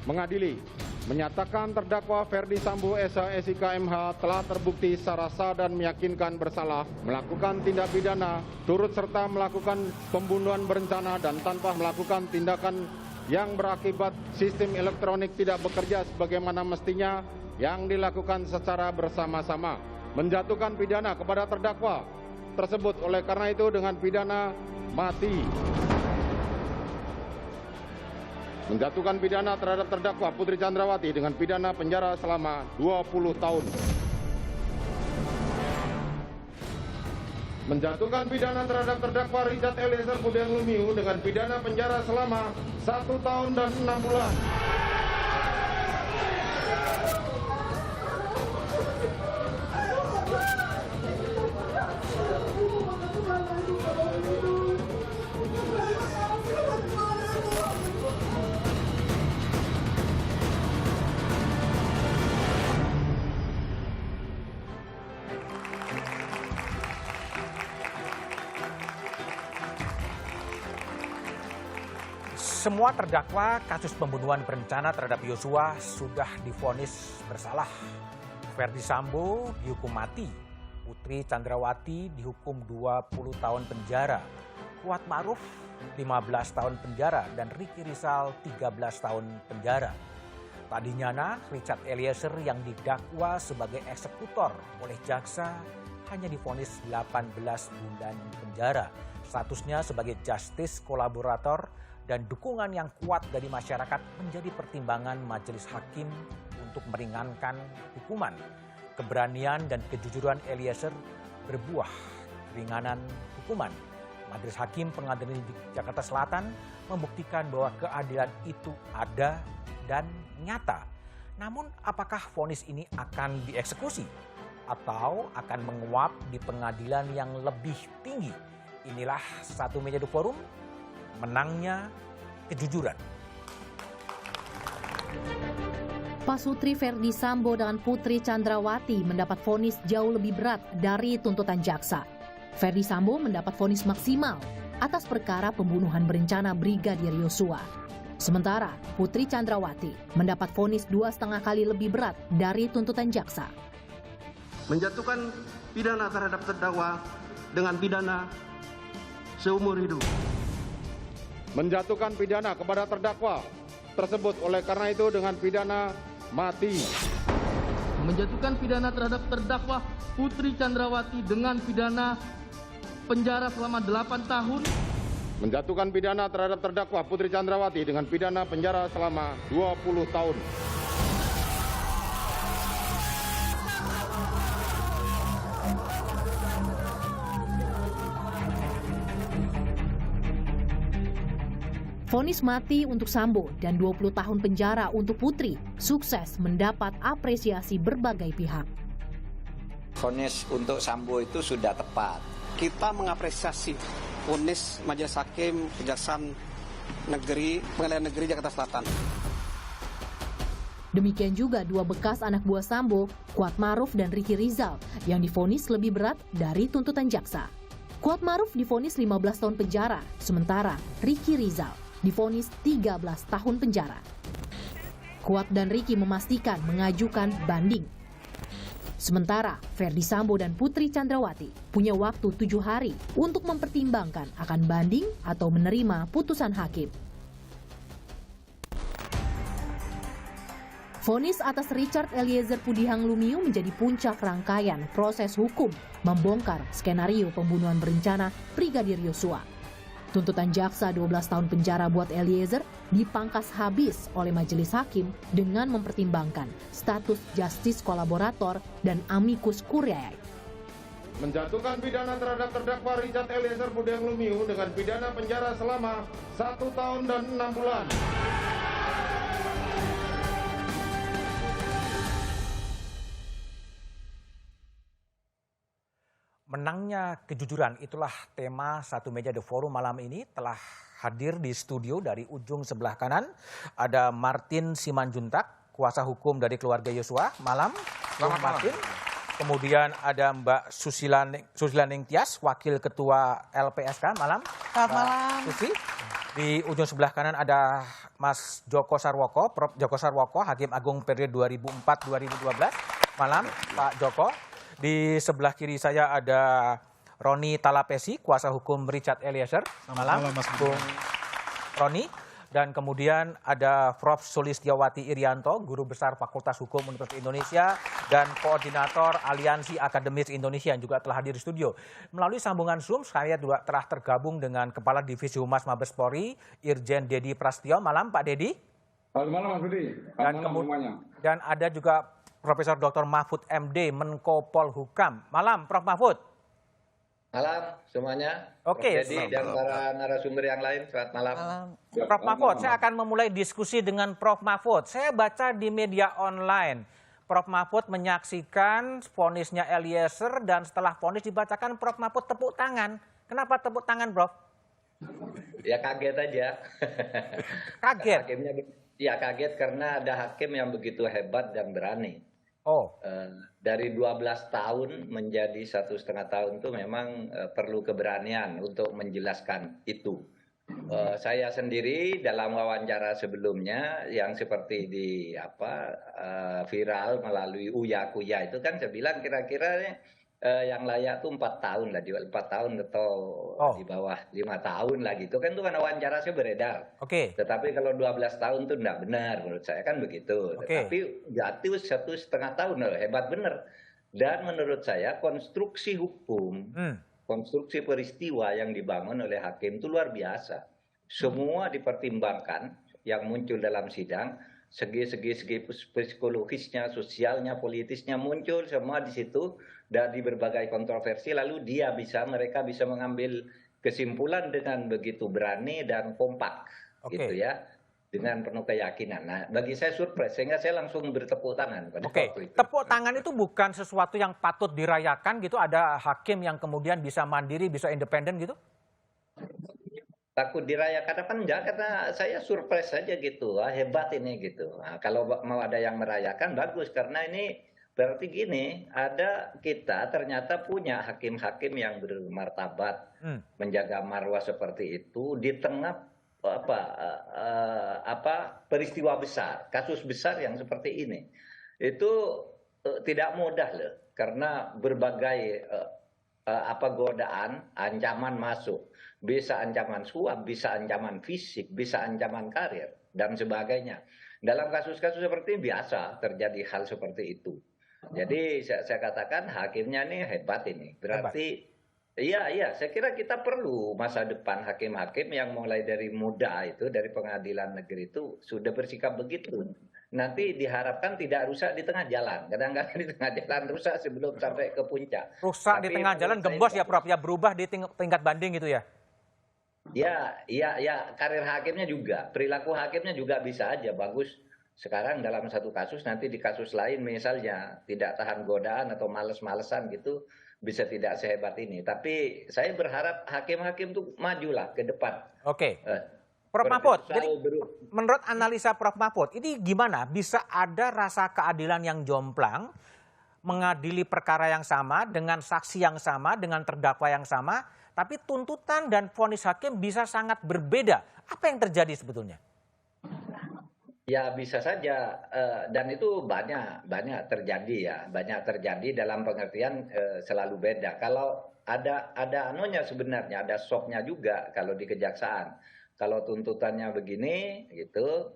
mengadili, menyatakan terdakwa Ferdi Sambo SH SIK MH telah terbukti secara sah dan meyakinkan bersalah melakukan tindak pidana turut serta melakukan pembunuhan berencana dan tanpa melakukan tindakan yang berakibat sistem elektronik tidak bekerja sebagaimana mestinya yang dilakukan secara bersama-sama, menjatuhkan pidana kepada terdakwa tersebut oleh karena itu dengan pidana mati. Menjatuhkan pidana terhadap terdakwa Putri Chandrawati dengan pidana penjara selama 20 tahun. Menjatuhkan pidana terhadap terdakwa Richard Eliezer Budiang Lumiu dengan pidana penjara selama 1 tahun dan 6 bulan. Semua terdakwa kasus pembunuhan berencana terhadap Yosua sudah divonis bersalah. Ferdi Sambo dihukum mati, Putri Chandrawati dihukum 20 tahun penjara, Kuat Ma'ruf 15 tahun penjara, dan Ricky Rizal 13 tahun penjara. Tadinya Richard Eliezer yang didakwa sebagai eksekutor oleh jaksa hanya divonis 18 bulan penjara. Statusnya sebagai justice kolaborator dan dukungan yang kuat dari masyarakat menjadi pertimbangan majelis hakim untuk meringankan hukuman. Keberanian dan kejujuran Eliezer berbuah keringanan hukuman. Majelis Hakim Pengadilan Negeri Jakarta Selatan membuktikan bahwa keadilan itu ada dan nyata. Namun apakah vonis ini akan dieksekusi atau akan menguap di pengadilan yang lebih tinggi? Inilah Satu Meja The Forum, menangnya kejujuran. Pasutri Ferdi Sambo dan Putri Chandrawati mendapat vonis jauh lebih berat dari tuntutan jaksa. Ferdi Sambo mendapat vonis maksimal atas perkara pembunuhan berencana Brigadir Yosua. Sementara Putri Chandrawati mendapat vonis 2,5 kali lebih berat dari tuntutan jaksa. Menjatuhkan pidana terhadap terdakwa dengan pidana seumur hidup. Menjatuhkan pidana kepada terdakwa tersebut oleh karena itu dengan pidana mati. Menjatuhkan pidana terhadap terdakwa Putri Chandrawati dengan pidana penjara selama 8 tahun. Menjatuhkan pidana terhadap terdakwa Putri Chandrawati dengan pidana penjara selama 20 tahun. Vonis mati untuk Sambo dan 20 tahun penjara untuk Putri sukses mendapat apresiasi berbagai pihak. Vonis untuk Sambo itu sudah tepat. Kita mengapresiasi vonis Majelis Hakim Kejaksaan Negeri Pengadilan Negeri Jakarta Selatan. Demikian juga dua bekas anak buah Sambo, Kuat Ma'ruf dan Ricky Rizal, yang divonis lebih berat dari tuntutan jaksa. Kuat Ma'ruf divonis 15 tahun penjara, sementara Ricky Rizal divonis 13 tahun penjara. Kuat dan Ricky memastikan mengajukan banding. Sementara Ferdi Sambo dan Putri Chandrawati punya waktu 7 hari untuk mempertimbangkan akan banding atau menerima putusan hakim. Vonis atas Richard Eliezer Budiang Lumiu menjadi puncak rangkaian proses hukum membongkar skenario pembunuhan berencana Brigadir Yosua. Tuntutan jaksa 12 tahun penjara buat Eliezer dipangkas habis oleh majelis hakim dengan mempertimbangkan status justice kolaborator dan amicus curiae. Menjatuhkan pidana terhadap terdakwa Richard Eliezer Budiang Lumiu dengan pidana penjara selama 1 tahun dan 6 bulan. Menangnya kejujuran, itulah tema Satu Meja The Forum malam ini. Telah hadir di studio dari ujung sebelah kanan ada Martin Simanjuntak, kuasa hukum dari keluarga Yosua. Malam, Selamat Martin. Kemudian ada Mbak Susila Ningtyas, wakil ketua LPSK. Malam, Selamat malam. Susi. Di ujung sebelah kanan ada Mas Joko Sarwoko, Prof. Joko Sarwoko, Hakim Agung periode 2004-2012. Malam, Pak Joko. Di sebelah kiri saya ada Roni Talapesi, kuasa hukum Richard Eliezer. Malam, Mas Bung Roni. Dan kemudian ada Prof. Sulistiawati Irianto, Guru Besar Fakultas Hukum Universitas Indonesia dan Koordinator Aliansi Akademis Indonesia yang juga telah hadir di studio. Melalui sambungan Zoom, saya juga telah tergabung dengan Kepala Divisi Humas Mabes Polri, Irjen Dedi Prasetyo. Malam, Pak Dedi. Selamat malam, Mas Budi. Dan ada juga Profesor Dr. Mahfud MD, Menko Polhukam. Malam, Prof. Mahfud. Malam semuanya. Oke. Jadi dan para narasumber yang lain, selamat malam. Prof. Mahfud, saya akan memulai diskusi dengan Prof. Mahfud. Saya baca di media online, Prof. Mahfud menyaksikan vonisnya Eliezer dan setelah vonis dibacakan Prof. Mahfud tepuk tangan. Kenapa tepuk tangan, Prof? Ya kaget aja. Kaget? Hakimnya, ya kaget karena ada hakim yang begitu hebat dan berani. Oh. Dari 12 tahun menjadi 1,5 tahun itu memang perlu keberanian untuk menjelaskan itu. Saya sendiri dalam wawancara sebelumnya yang seperti di viral melalui Uya Kuya itu kan saya bilang kira-kira yang layak tuh 4 tahun lah, 4 tahun atau di bawah 5 tahun lah gitu kan, itu kan wawancara saya beredar. Oke. Tetapi kalau 12 tahun itu enggak benar menurut saya kan begitu. Tetapi jatuh 1,5 tahun hebat benar. Dan menurut saya konstruksi hukum, konstruksi peristiwa yang dibangun oleh hakim itu luar biasa. Semua dipertimbangkan yang muncul dalam sidang, segi-segi psikologisnya, sosialnya, politisnya muncul semua di situ. Dari berbagai kontroversi, lalu mereka bisa mengambil kesimpulan dengan begitu berani dan kompak, gitu ya, dengan penuh keyakinan. Nah, bagi saya surprise, sehingga saya langsung bertepuk tangan pada waktu itu. Tepuk tangan itu bukan sesuatu yang patut dirayakan gitu, ada hakim yang kemudian bisa mandiri, bisa independen gitu? Takut dirayakan apa enggak, karena saya surprise saja gitu, hebat ini gitu. Nah, kalau mau ada yang merayakan, bagus, karena ini berarti gini, kita ternyata punya hakim-hakim yang bermartabat, menjaga marwah seperti itu di tengah peristiwa besar, kasus besar yang seperti ini. Itu tidak mudah loh, karena berbagai godaan, ancaman masuk, bisa ancaman suap, bisa ancaman fisik, bisa ancaman karir dan sebagainya. Dalam kasus-kasus seperti ini biasa terjadi hal seperti itu. Jadi saya katakan hakimnya ini hebat ini. Berarti iya, saya kira kita perlu masa depan hakim-hakim yang mulai dari muda itu, dari pengadilan negeri itu sudah bersikap begitu. Nanti diharapkan tidak rusak di tengah jalan. Kadang-kadang di tengah jalan rusak sebelum sampai ke puncak. Rusak di tengah jalan gembos ya, Prof, ya, berubah di tingkat banding gitu ya? Ya, karir hakimnya juga, perilaku hakimnya juga bisa aja bagus. Sekarang dalam satu kasus, nanti di kasus lain misalnya tidak tahan godaan atau males-malesan gitu, bisa tidak sehebat ini. Tapi saya berharap hakim-hakim itu majulah ke depan. Oke. Prof. Mahfud, jadi menurut analisa Prof. Mahfud, ini gimana bisa ada rasa keadilan yang jomplang, mengadili perkara yang sama, dengan saksi yang sama, dengan terdakwa yang sama, tapi tuntutan dan vonis hakim bisa sangat berbeda. Apa yang terjadi sebetulnya? Ya bisa saja, dan itu banyak terjadi ya, banyak terjadi dalam pengertian selalu beda. Kalau ada anunya sebenarnya, ada shocknya juga kalau di kejaksaan. Kalau tuntutannya begini, gitu,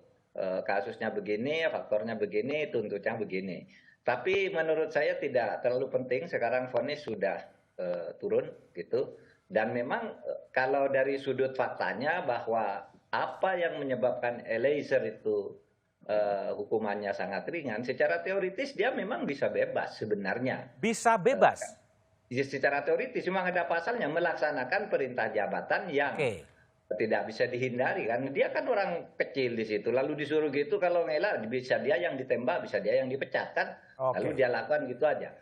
kasusnya begini, faktornya begini, tuntutnya begini. Tapi menurut saya tidak terlalu penting. Sekarang vonis sudah turun, gitu. Dan memang kalau dari sudut faktanya bahwa apa yang menyebabkan Eliezer itu hukumannya sangat ringan, secara teoritis dia memang bisa bebas sebenarnya. Bisa bebas? Secara teoritis memang ada pasalnya, melaksanakan perintah jabatan yang tidak bisa dihindari kan. Dia kan orang kecil di situ, lalu disuruh gitu, kalau ngelak bisa dia yang ditembak, bisa dia yang dipecat kan. Lalu dia lakukan gitu aja.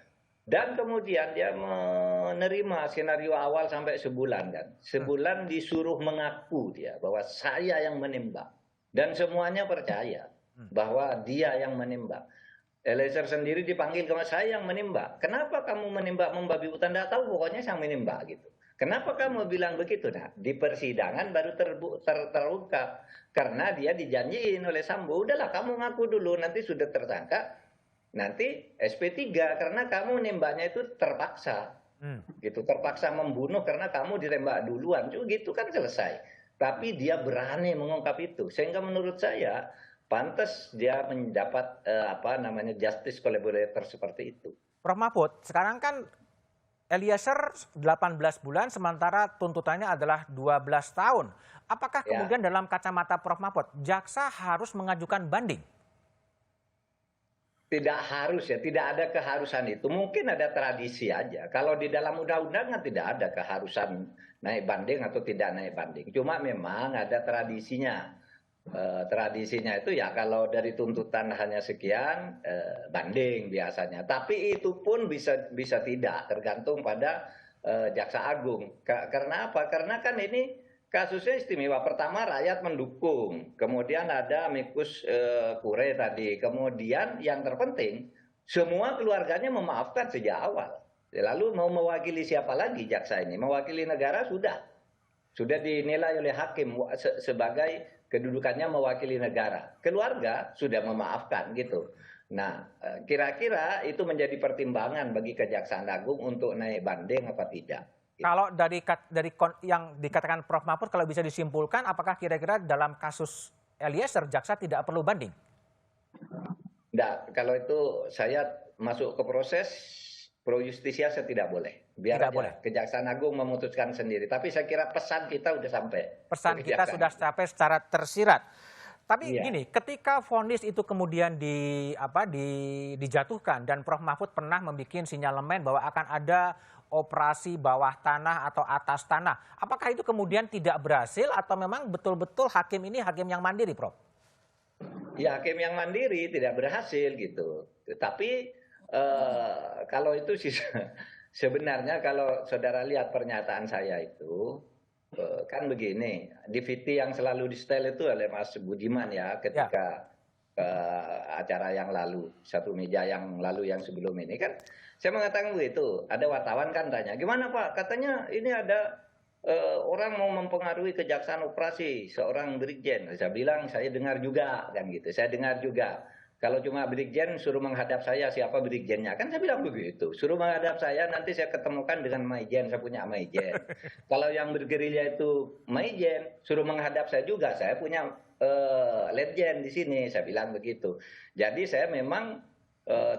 Dan kemudian dia menerima skenario awal sampai sebulan kan. Sebulan disuruh mengaku dia bahwa saya yang menembak. Dan semuanya percaya bahwa dia yang menembak. Eliezer sendiri dipanggil, kalau saya yang menembak. Kenapa kamu menembak membabi hutan? Tidak tahu, pokoknya saya menembak gitu. Kenapa kamu bilang begitu? Nah, di persidangan baru terungkap. Karena dia dijanjiin oleh Sambo, udahlah kamu ngaku dulu, nanti sudah tersangka, nanti SP3, karena kamu nembaknya itu terpaksa. Gitu, terpaksa membunuh karena kamu ditembak duluan, gitu kan selesai. Tapi dia berani mengungkap itu, sehingga menurut saya pantas dia mendapat justice collaborator seperti itu. Prof Mahfud, sekarang kan Eliezer 18 bulan, sementara tuntutannya adalah 12 tahun. Apakah kemudian dalam kacamata Prof Mahfud, jaksa harus mengajukan banding? Tidak harus ya, tidak ada keharusan itu. Mungkin ada tradisi aja. Kalau di dalam undang-undang tidak ada keharusan naik banding atau tidak naik banding. Cuma memang ada tradisinya. Tradisinya itu ya kalau dari tuntutan hanya sekian banding biasanya. Tapi itu pun bisa tidak, tergantung pada Jaksa Agung. Karena apa? Karena kan ini kasusnya istimewa. Pertama rakyat mendukung, kemudian ada amicus curiae tadi, kemudian yang terpenting semua keluarganya memaafkan sejak awal. Lalu mau mewakili siapa lagi jaksa ini? Mewakili negara sudah dinilai oleh hakim sebagai kedudukannya mewakili negara. Keluarga sudah memaafkan gitu. Nah, kira-kira itu menjadi pertimbangan bagi Kejaksaan Agung untuk naik banding apa tidak. Kalau dari yang dikatakan Prof Mahfud, kalau bisa disimpulkan, apakah kira-kira dalam kasus Eliezer jaksa tidak perlu banding? Tidak, kalau itu saya masuk ke proses pro justisia saya tidak boleh. Biar tidak aja boleh. Kejaksaan Agung memutuskan sendiri. Tapi saya kira pesan kita sudah sampai. Pesan kita sudah sampai secara tersirat. Tapi gini, ketika vonis itu kemudian dijatuhkan dan Prof Mahfud pernah membuat sinyalemen bahwa akan ada operasi bawah tanah atau atas tanah. Apakah itu kemudian tidak berhasil atau memang betul-betul hakim ini hakim yang mandiri, Prof? Ya, hakim yang mandiri tidak berhasil gitu. Tapi kalau itu sih sebenarnya kalau saudara lihat pernyataan saya itu kan begini, DVD yang selalu di setel itu oleh Mas Budiman ya ketika acara yang lalu, satu meja yang lalu yang sebelum ini kan saya mengatakan begitu. Ada wartawan kan tanya, gimana Pak? Katanya ini ada orang mau mempengaruhi kejaksaan operasi seorang brigjen. Saya bilang saya dengar juga kan gitu. Saya dengar juga. Kalau cuma brigjen suruh menghadap saya, siapa brigjennya? Kan saya bilang begitu. Suruh menghadap saya, nanti saya ketemukan dengan maijen, saya punya maijen. Kalau yang bergerilya itu maijen, suruh menghadap saya juga, saya punya letjen di sini, saya bilang begitu. Jadi saya memang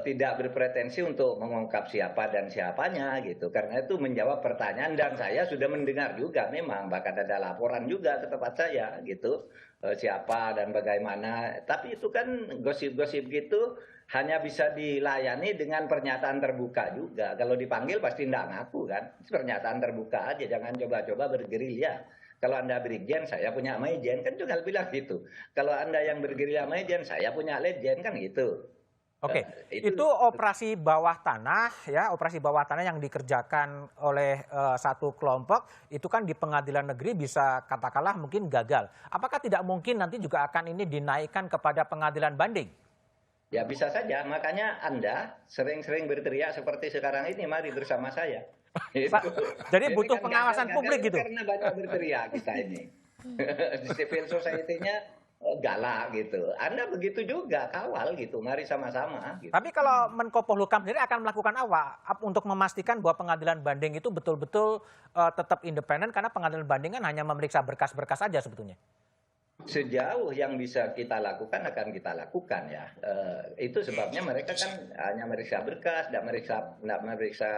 tidak berpretensi untuk mengungkap siapa dan siapanya gitu. Karena itu menjawab pertanyaan dan saya sudah mendengar juga memang, bahkan ada laporan juga ke tempat saya gitu. Siapa dan bagaimana. Tapi itu kan gosip-gosip gitu hanya bisa dilayani dengan pernyataan terbuka juga. Kalau dipanggil pasti tidak ngaku kan. Pernyataan terbuka aja, jangan coba-coba bergerilya. Kalau Anda brigjen, saya punya maijen, kan juga bilang gitu. Kalau Anda yang bergerilya maijen, saya punya letjen, kan gitu. Oke, itu operasi bawah tanah ya, operasi bawah tanah yang dikerjakan oleh satu kelompok itu kan di pengadilan negeri bisa katakanlah mungkin gagal. Apakah tidak mungkin nanti juga akan ini dinaikkan kepada pengadilan banding? Ya bisa saja, makanya Anda sering-sering berteriak seperti sekarang ini, mari bersama saya. Jadi butuh pengawasan publik gitu? Karena banyak berteriak kita ini. Di civil society-nya galak gitu. Anda begitu juga, kawal gitu, mari sama-sama. Gitu. Tapi kalau Menko Polhukam sendiri akan melakukan apa untuk memastikan bahwa pengadilan banding itu betul-betul tetap independen karena pengadilan banding kan hanya memeriksa berkas-berkas saja sebetulnya. Sejauh yang bisa kita lakukan akan kita lakukan ya. Itu sebabnya mereka kan hanya meriksa berkas, tidak meriksa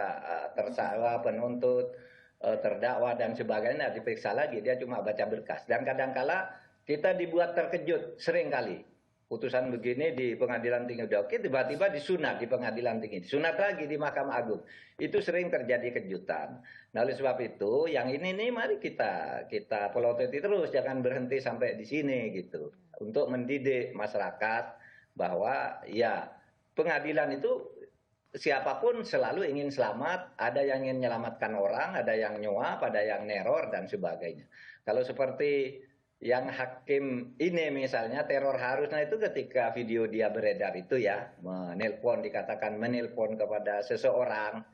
tersangka, penuntut, terdakwa dan sebagainya, diperiksa lagi. Dia cuma baca berkas. Dan kadang-kala kita dibuat terkejut sering kali. Putusan begini di Pengadilan Tinggi udah oke, tiba-tiba disunat di Pengadilan Tinggi. Disunat lagi di Mahkamah Agung. Itu sering terjadi kejutan. Nah oleh sebab itu yang ini nih mari kita pelototi terus. Jangan berhenti sampai di sini gitu. Untuk mendidik masyarakat bahwa ya pengadilan itu siapapun selalu ingin selamat. Ada yang ingin menyelamatkan orang, ada yang nyuap, ada yang neror dan sebagainya. Kalau seperti yang hakim ini misalnya teror harusnya itu ketika video dia beredar itu ya dikatakan menelpon kepada seseorang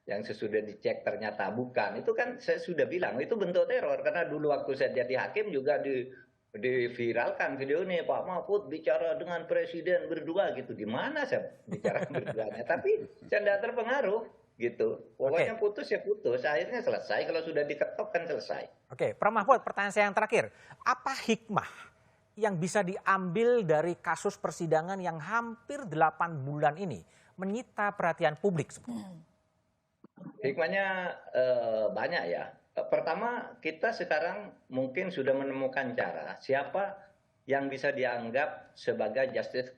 yang sesudah dicek ternyata bukan. Itu kan saya sudah bilang, itu bentuk teror. Karena dulu waktu saya jadi hakim juga diviralkan video ini, Pak Mahfud bicara dengan presiden berdua gitu. Di mana saya bicara berduanya? Tapi saya tidak terpengaruh gitu. Pokoknya putus ya putus, akhirnya selesai. Kalau sudah diketok kan selesai. Oke, Prof. Mahfud, pertanyaan saya yang terakhir. Apa hikmah yang bisa diambil dari kasus persidangan yang hampir 8 bulan ini menyita perhatian publik? Hikmahnya banyak ya. Pertama, kita sekarang mungkin sudah menemukan cara siapa yang bisa dianggap sebagai justice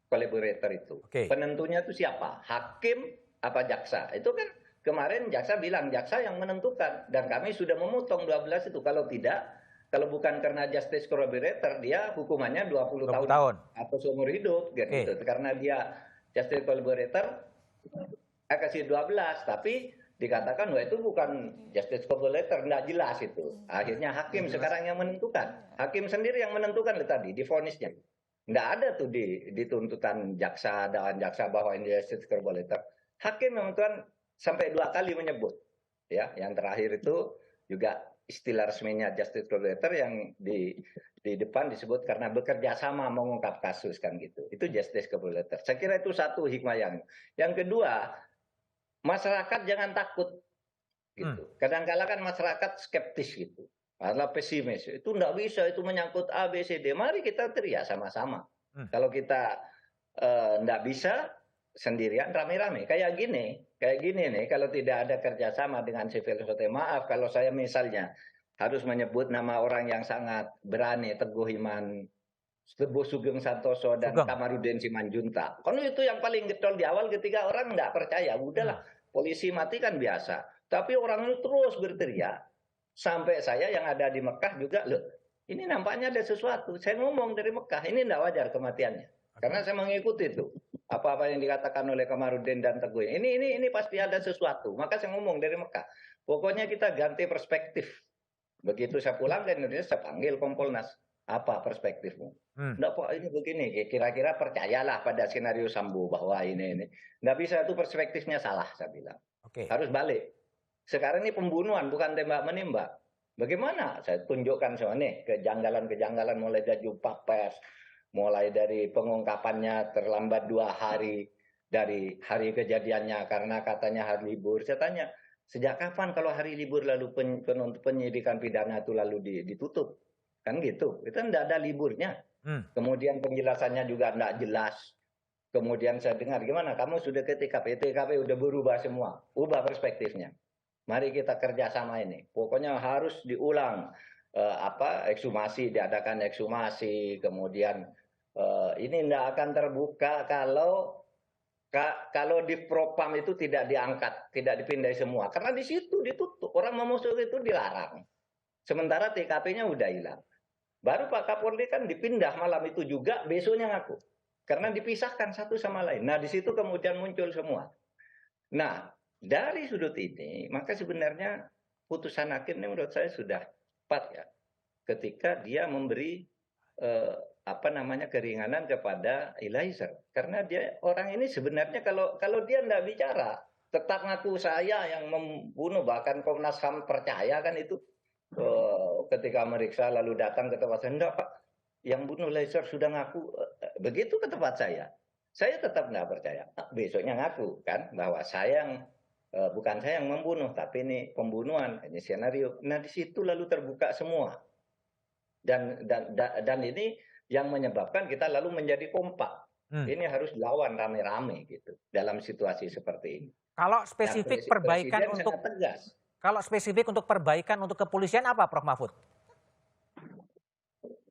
collaborator itu. Penentunya itu siapa? Hakim apa jaksa? Itu kan kemarin jaksa bilang jaksa yang menentukan, dan kami sudah memotong 12 itu. Kalau tidak, kalau bukan karena justice collaborator, dia hukumannya 20 tahun atau seumur hidup gitu. Karena dia justice collaborator, saya kasih 12, tapi dikatakan wah itu bukan justice collaborator, nggak jelas itu. Akhirnya hakim sekarang yang menentukan. Hakim sendiri yang menentukan tadi di vonisnya. Nggak ada tuh di tuntutan jaksa dan jaksa bahwa ini justice collaborator. Hakim yang menentukan sampai 2 kali menyebut. Ya, yang terakhir itu juga istilah resminya justice collaborator yang di depan disebut karena bekerja sama mengungkap kasus kan gitu. Itu justice collaborator. Saya kira itu satu hikmah yang kedua, masyarakat jangan takut gitu. Kadang-kala kan masyarakat skeptis gitu. Adalah pesimis. Itu enggak bisa, itu menyangkut A, B, C, D. Mari kita teriak sama-sama. Kalau kita enggak bisa sendirian rame-rame kayak gini nih, kalau tidak ada kerjasama dengan civil society, maaf kalau saya misalnya harus menyebut nama orang yang sangat berani, Teguh Iman, Teguh Sugeng Santoso dan Kamarudin Simanjuntak. Kan itu yang paling getol di awal ketika orang nggak percaya, udahlah polisi mati kan biasa. Tapi orang itu terus berteriak sampai saya yang ada di Mekah juga, loh ini nampaknya ada sesuatu. Saya ngomong dari Mekah, ini nggak wajar kematiannya. Karena saya mengikuti itu. Apa-apa yang dikatakan oleh Kamarudin dan Teguh ini pasti ada sesuatu. Maka saya ngomong dari Mekah. Pokoknya kita ganti perspektif. Begitu saya pulang ke Indonesia, saya panggil Kompolnas. Apa perspektifmu? Enggak Pak, ini begini. Kira-kira percayalah pada skenario Sambo bahwa ini. Nggak bisa, itu perspektifnya salah, saya bilang. Harus balik. Sekarang ini pembunuhan, bukan tembak-menembak. Bagaimana? Saya tunjukkan semua nih, kejanggalan-kejanggalan mulai dari jumpa pers, mulai dari pengungkapannya terlambat 2 hari dari hari kejadiannya karena katanya hari libur. Saya tanya, sejak kapan kalau hari libur lalu penyidikan pidana itu lalu ditutup? Kan gitu, itu tidak ada liburnya. Kemudian penjelasannya juga tidak jelas. Kemudian saya dengar, gimana kamu sudah ke TKP, TKP udah berubah semua, ubah perspektifnya. Mari kita kerjasama ini. Pokoknya harus diulang ekshumasi, diadakan ekshumasi, kemudian ini tidak akan terbuka kalau di propam itu tidak diangkat, tidak dipindai semua. Karena di situ ditutup, orang mau masuk itu dilarang. Sementara TKP-nya udah hilang. Baru Pak Kapolri kan dipindah malam itu juga, besoknya ngaku. Karena dipisahkan satu sama lain. Nah di situ kemudian muncul semua. Nah dari sudut ini, maka sebenarnya putusan hakim ini menurut saya sudah tepat ya. Ketika dia memberi keringanan kepada Eliezer, karena dia orang ini sebenarnya kalau dia tidak bicara tetap ngaku saya yang membunuh, bahkan Komnas HAM percaya kan itu ketika meriksa lalu datang ke tempat saya, enggak Pak, yang bunuh Eliezer sudah ngaku, begitu ke tempat saya tetap nggak percaya. Besoknya ngaku kan bahwa bukan saya yang membunuh, tapi ini pembunuhan, ini skenario. Nah di situ lalu terbuka semua. Dan ini yang menyebabkan kita lalu menjadi kompak. Ini harus lawan rame-rame gitu dalam situasi seperti ini. Kalau spesifik perbaikan untuk perbaikan untuk kepolisian apa, Prof. Mahfud?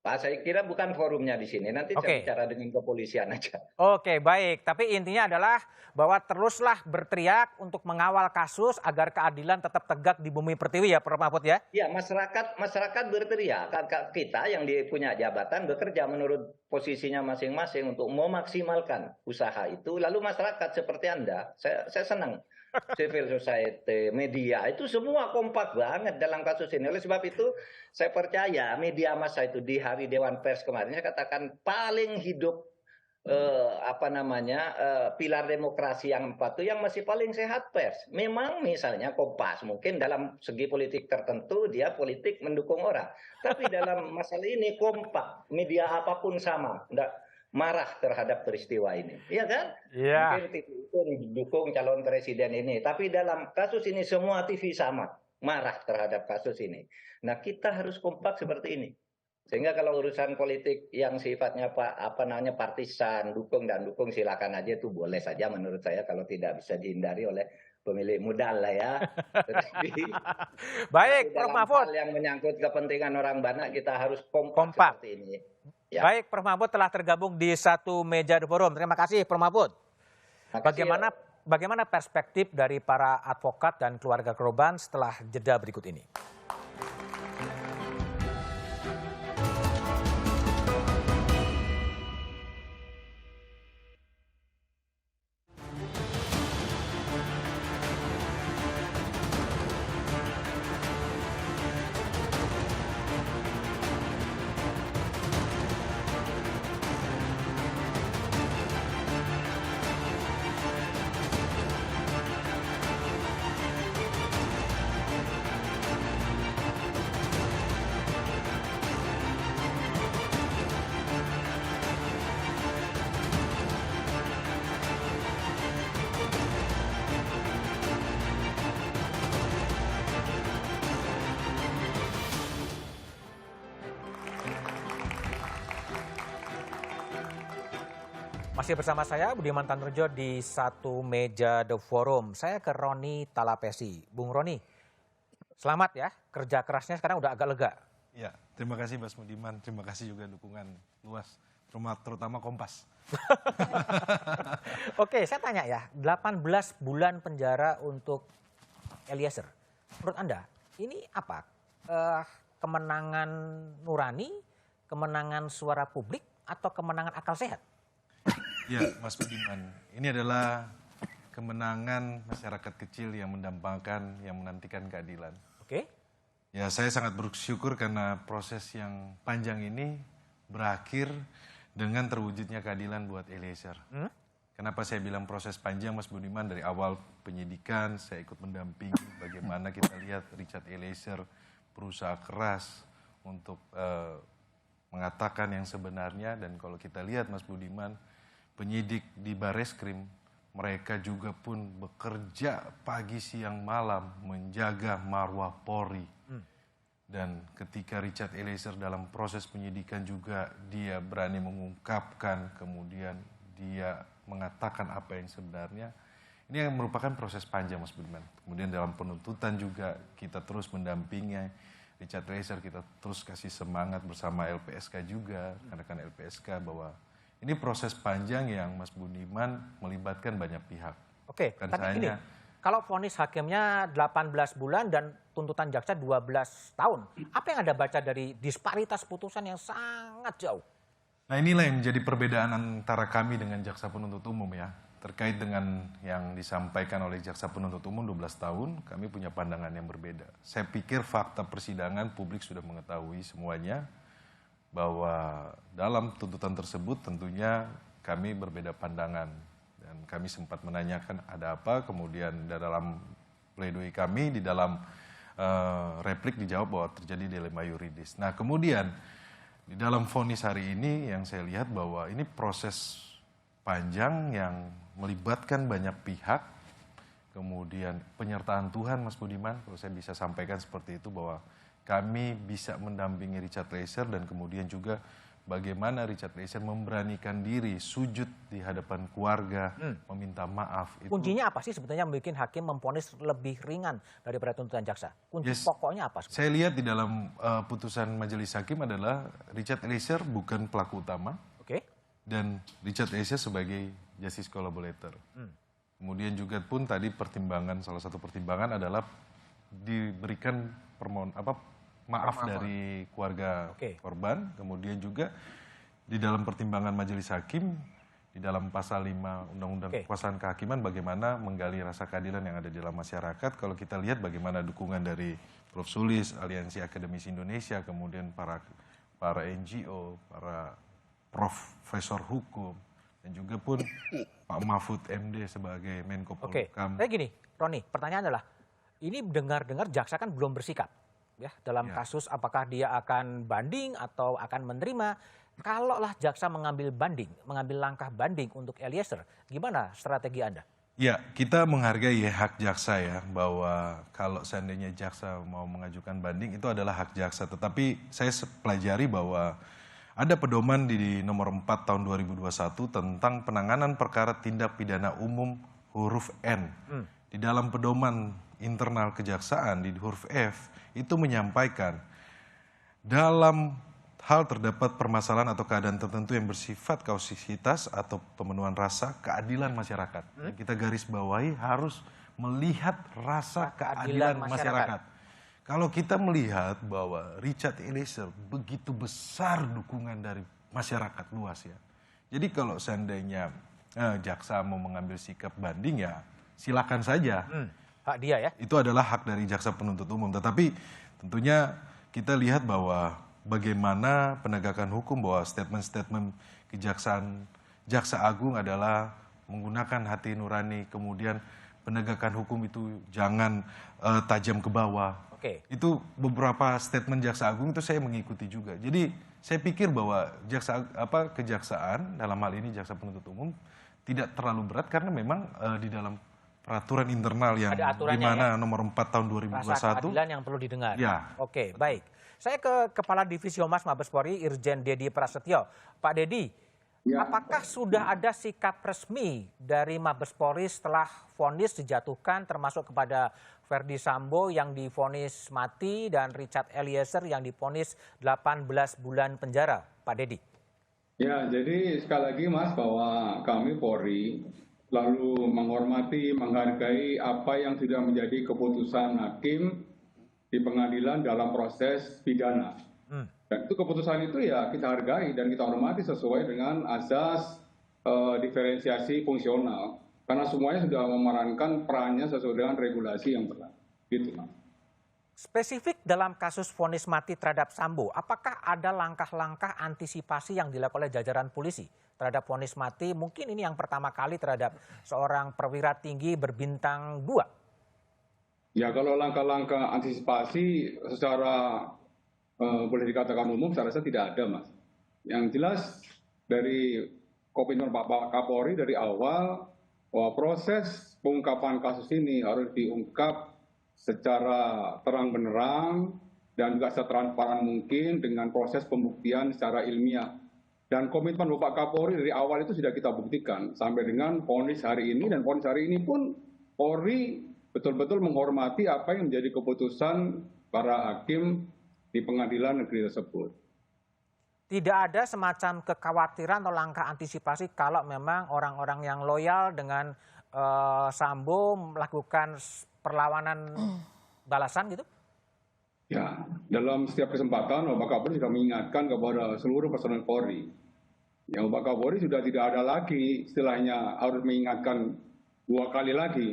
Pak, saya kira bukan forumnya di sini. Nanti saya bicara dengan kepolisian aja. Oke, baik. Tapi intinya adalah bahwa teruslah berteriak untuk mengawal kasus agar keadilan tetap tegak di bumi pertiwi ya, Prof. Mahfud ya? Iya, masyarakat berteriak. Kita yang punya jabatan bekerja menurut posisinya masing-masing untuk memaksimalkan usaha itu. Lalu masyarakat seperti Anda, saya senang. Civil society, media, itu semua kompak banget dalam kasus ini. Oleh sebab itu, saya percaya media massa itu di hari Dewan Pers kemarin, saya katakan paling hidup pilar demokrasi yang 4 itu yang masih paling sehat pers. Memang misalnya Kompas mungkin dalam segi politik tertentu dia politik mendukung orang, tapi dalam masalah ini kompak, media apapun sama, enggak marah terhadap peristiwa ini, iya kan? Iya. Mungkin TV itu mendukung calon presiden ini, tapi dalam kasus ini semua TV sama marah terhadap kasus ini. Nah, kita harus kompak seperti ini. Sehingga kalau urusan politik yang sifatnya partisan, dukung dan dukung silakan aja, itu boleh saja menurut saya kalau tidak bisa dihindari oleh pemilik modal lah ya. Tetapi Baik, Prof. dalam Mahfud. hal yang menyangkut kepentingan orang banyak kita harus kompak seperti ini. Ya. Baik, Prof. Mahfud telah tergabung di satu meja The Forum. Terima kasih, Prof. Mahfud. Makasih, Bagaimana perspektif dari para advokat dan keluarga korban setelah jeda berikut ini? Masih bersama saya Budiman Tanurjo di satu meja The Forum. Saya ke Roni Talapesi. Bung Roni, selamat ya. Kerja kerasnya sekarang udah agak lega. Ya, terima kasih Mas Budiman. Terima kasih juga dukungan luas, terutama Kompas. Oke, saya tanya ya. 18 bulan penjara untuk Eliezer. Menurut Anda, ini apa? Kemenangan nurani, kemenangan suara publik, atau kemenangan akal sehat? Ya, Mas Budiman, ini adalah kemenangan masyarakat kecil yang mendambakan, yang menantikan keadilan. Oke. Ya, saya sangat bersyukur karena proses yang panjang ini berakhir dengan terwujudnya keadilan buat Eliezer. Kenapa saya bilang proses panjang, Mas Budiman? Dari awal penyidikan, saya ikut mendampingi bagaimana kita lihat Richard Eliezer berusaha keras untuk mengatakan yang sebenarnya. Dan kalau kita lihat, Mas Budiman, penyidik di Bareskrim, mereka juga pun bekerja pagi siang malam menjaga marwah Polri. Dan ketika Richard Eliezer dalam proses penyidikan juga dia berani mengungkapkan, kemudian dia mengatakan apa yang sebenarnya. Ini yang merupakan proses panjang, Mas Budiman. Kemudian dalam penuntutan juga kita terus mendampingi Richard Eliezer, kita terus kasih semangat bersama LPSK juga, rekan-rekan LPSK, bahwa ini proses panjang yang Mas Budiman melibatkan banyak pihak. Oke, tapi ini kalau vonis hakimnya 18 bulan dan tuntutan jaksa 12 tahun, apa yang Anda baca dari disparitas putusan yang sangat jauh? Nah, inilah yang menjadi perbedaan antara kami dengan jaksa penuntut umum ya. Terkait dengan yang disampaikan oleh jaksa penuntut umum 12 tahun, kami punya pandangan yang berbeda. Saya pikir fakta persidangan publik sudah mengetahui semuanya, bahwa dalam tuntutan tersebut tentunya kami berbeda pandangan. Dan kami sempat menanyakan ada apa, kemudian dalam pledoi kami, di dalam replik dijawab bahwa terjadi dilema yuridis. Nah, kemudian di dalam vonis hari ini yang saya lihat bahwa ini proses panjang yang melibatkan banyak pihak, kemudian penyertaan Tuhan, Mas Budiman, kalau saya bisa sampaikan seperti itu, bahwa kami bisa mendampingi Richard Eliezer, dan kemudian juga bagaimana Richard Eliezer memberanikan diri sujud di hadapan keluarga, meminta maaf. Kuncinya apa sih sebetulnya membuat hakim memvonis lebih ringan daripada tuntutan jaksa? Kunci pokoknya apa? Saya lihat di dalam putusan majelis hakim adalah Richard Eliezer bukan pelaku utama, dan Richard Eliezer sebagai justice collaborator. Kemudian juga pun tadi salah satu pertimbangan adalah diberikan maaf dari keluarga korban. Kemudian juga di dalam pertimbangan majelis hakim, di dalam pasal 5 Undang-Undang Kekuasaan Kehakiman, bagaimana menggali rasa keadilan yang ada di dalam masyarakat. Kalau kita lihat bagaimana dukungan dari Prof. Sulis, Aliansi Akademisi Indonesia, kemudian para NGO, para profesor hukum, dan juga pun Pak Mahfud MD sebagai Menko Oke, Polhukam. saya gini, Roni, pertanyaan adalah, ini dengar-dengar jaksa kan belum bersikap ya dalam kasus apakah dia akan banding atau akan menerima. Kalaulah jaksa mengambil langkah banding untuk Eliezer, gimana strategi Anda? Ya, kita menghargai hak jaksa ya, bahwa kalau seandainya jaksa mau mengajukan banding itu adalah hak jaksa. Tetapi saya pelajari bahwa ada pedoman di nomor 4 tahun 2021 tentang penanganan perkara tindak pidana umum huruf N. Di dalam pedoman internal kejaksaan di huruf F itu menyampaikan dalam hal terdapat permasalahan atau keadaan tertentu yang bersifat kausisitas atau pemenuhan rasa keadilan masyarakat. Kita garis bawahi harus melihat rasa keadilan masyarakat. Kalau kita melihat bahwa Richard Eliezer begitu besar dukungan dari masyarakat luas ya. Jadi kalau seandainya jaksa mau mengambil sikap banding ya silakan saja. Hak dia ya? Itu adalah hak dari jaksa penuntut umum. Tetapi tentunya kita lihat bahwa bagaimana penegakan hukum, bahwa statement-statement jaksa agung adalah menggunakan hati nurani, kemudian penegakan hukum itu jangan tajam ke bawah. Itu beberapa statement jaksa agung itu saya mengikuti juga. Jadi saya pikir bahwa kejaksaan dalam hal ini jaksa penuntut umum tidak terlalu berat karena memang di dalam peraturan internal yang di mana nomor 4 tahun 2021. Rasa keadilan yang perlu didengar. Ya. Oke, baik. Saya ke Kepala Divisi Humas Mabes Polri Irjen Dedi Prasetyo. Pak Dedi, apakah sudah ada sikap resmi dari Mabes Polri setelah vonis dijatuhkan termasuk kepada Ferdi Sambo yang divonis mati dan Richard Eliezer yang divonis 18 bulan penjara, Pak Dedi? Ya, jadi sekali lagi Mas bahwa kami Polri lalu menghormati, menghargai apa yang sudah menjadi keputusan hakim di pengadilan dalam proses pidana. Dan itu keputusan itu ya kita hargai dan kita hormati sesuai dengan azas diferensiasi fungsional. Karena semuanya sudah memerankan perannya sesuai dengan regulasi yang berlaku. Gitu, Mas. Spesifik dalam kasus vonis mati terhadap Sambo, apakah ada langkah-langkah antisipasi yang dilakukan oleh jajaran polisi terhadap vonis mati? Mungkin ini yang pertama kali terhadap seorang perwira tinggi berbintang 2. Ya, kalau langkah-langkah antisipasi secara boleh dikatakan umum, saya rasa tidak ada, Mas. Yang jelas dari komitmen Pak Kapolri dari awal bahwa proses pengungkapan kasus ini harus diungkap secara terang benderang dan juga setransparan mungkin dengan proses pembuktian secara ilmiah. Dan komitmen Bapak Kapolri dari awal itu sudah kita buktikan sampai dengan vonis hari ini, dan vonis hari ini pun Polri betul-betul menghormati apa yang menjadi keputusan para hakim di pengadilan negeri tersebut. Tidak ada semacam kekhawatiran atau langkah antisipasi kalau memang orang-orang yang loyal dengan Sambo melakukan perlawanan balasan gitu? Ya, dalam setiap kesempatan Bapak Kapolri sudah mengingatkan kepada seluruh personel Polri. Ya, Bapak Kapolri sudah tidak ada lagi istilahnya harus mengingatkan 2 kali lagi.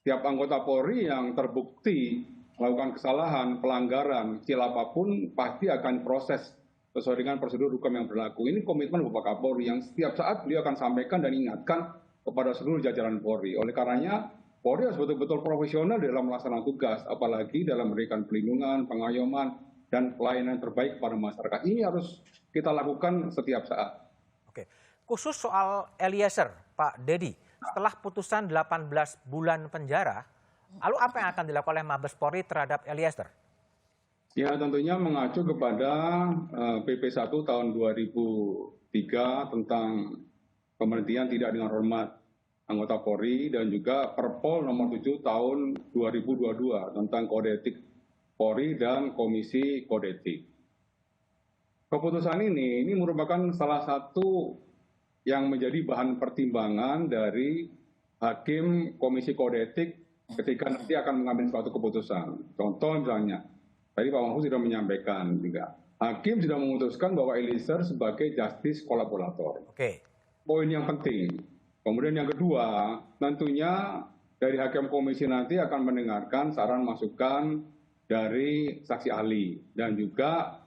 Setiap anggota Polri yang terbukti melakukan kesalahan, pelanggaran, kecil apapun pasti akan proses sesuai dengan prosedur hukum yang berlaku. Ini komitmen Bapak Kapolri yang setiap saat beliau akan sampaikan dan ingatkan kepada seluruh jajaran Polri. Oleh karenanya, Polri harus betul-betul profesional dalam melaksanakan tugas, apalagi dalam memberikan perlindungan, pengayoman, dan pelayanan terbaik kepada masyarakat. Ini harus kita lakukan setiap saat. Oke, khusus soal Eliezer, Pak Dedi, setelah putusan 18 bulan penjara, lalu apa yang akan dilakukan oleh Mabes Polri terhadap Eliezer? Ya, tentunya mengacu kepada PP 1 tahun 2003 tentang pemberhentian tidak dengan hormat anggota Polri dan juga Perpol nomor 7 tahun 2022 tentang kode etik Polri dan Komisi Kode Etik. Keputusan ini merupakan salah satu yang menjadi bahan pertimbangan dari Hakim Komisi Kode Etik ketika nanti akan mengambil suatu keputusan. Contoh misalnya, tadi Pak Mahfud sudah menyampaikan juga, Hakim sudah memutuskan bahwa Eliezer sebagai justice kolaborator. Poin yang penting. Kemudian yang kedua, tentunya dari Hakim Komisi nanti akan mendengarkan saran masukan dari saksi ahli dan juga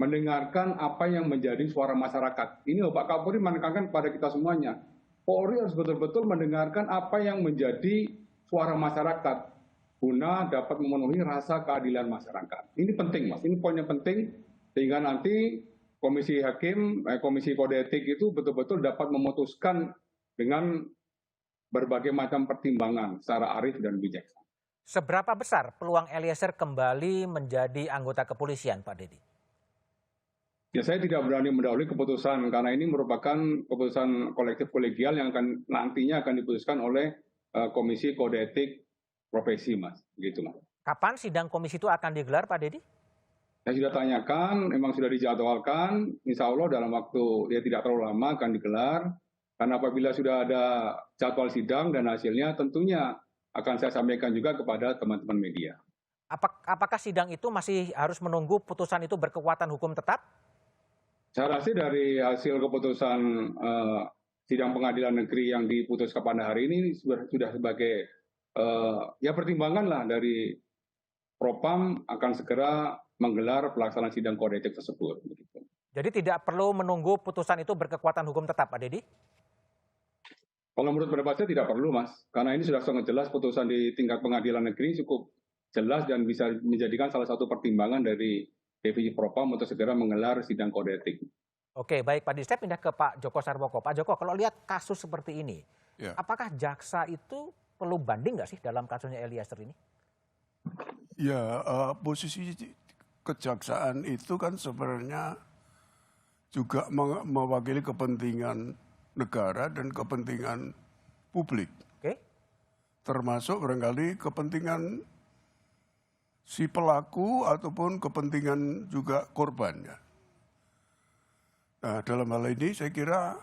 mendengarkan apa yang menjadi suara masyarakat. Ini Pak Kapolri menekankan kepada kita semuanya. Polri harus betul-betul mendengarkan apa yang menjadi suara masyarakat guna dapat memenuhi rasa keadilan masyarakat. Ini penting, Mas. Ini poin yang penting sehingga nanti Komisi Hakim, Komisi Kode Etik itu betul-betul dapat memutuskan dengan berbagai macam pertimbangan secara arif dan bijaksana. Seberapa besar peluang Eliezer kembali menjadi anggota kepolisian, Pak Dedi? Ya, saya tidak berani mendahului keputusan karena ini merupakan keputusan kolektif kolegial yang nantinya akan diputuskan oleh Komisi Kode Etik Profesi, Mas. Begitu, Mas. Kapan sidang komisi itu akan digelar, Pak Dedi? Saya sudah tanyakan, memang sudah dijadwalkan, insya Allah dalam waktu ya tidak terlalu lama akan digelar. Karena apabila sudah ada jadwal sidang dan hasilnya tentunya akan saya sampaikan juga kepada teman-teman media. Apakah sidang itu masih harus menunggu putusan itu berkekuatan hukum tetap? Saya rasa dari hasil keputusan sidang pengadilan negeri yang diputuskan pada hari ini sudah sebagai ya pertimbangan lah dari Propam akan segera menggelar pelaksanaan sidang kode etik tersebut. Jadi tidak perlu menunggu putusan itu berkekuatan hukum tetap, Pak Dedi? Kalau menurut pendapat saya tidak perlu, Mas. Karena ini sudah sangat jelas putusan di tingkat pengadilan negeri cukup jelas dan bisa menjadikan salah satu pertimbangan dari Divisi Propam untuk segera menggelar sidang kode etik. Oke, baik Pak Dedi. Saya pindah ke Pak Joko Sarwoko. Pak Joko, kalau lihat kasus seperti ini, apakah jaksa itu perlu banding nggak sih dalam kasusnya Eliezer ini? Ya, posisi kejaksaan itu kan sebenarnya juga mewakili kepentingan negara dan kepentingan publik. Oke. Termasuk barangkali kepentingan si pelaku ataupun kepentingan juga korbannya. Nah, dalam hal ini saya kira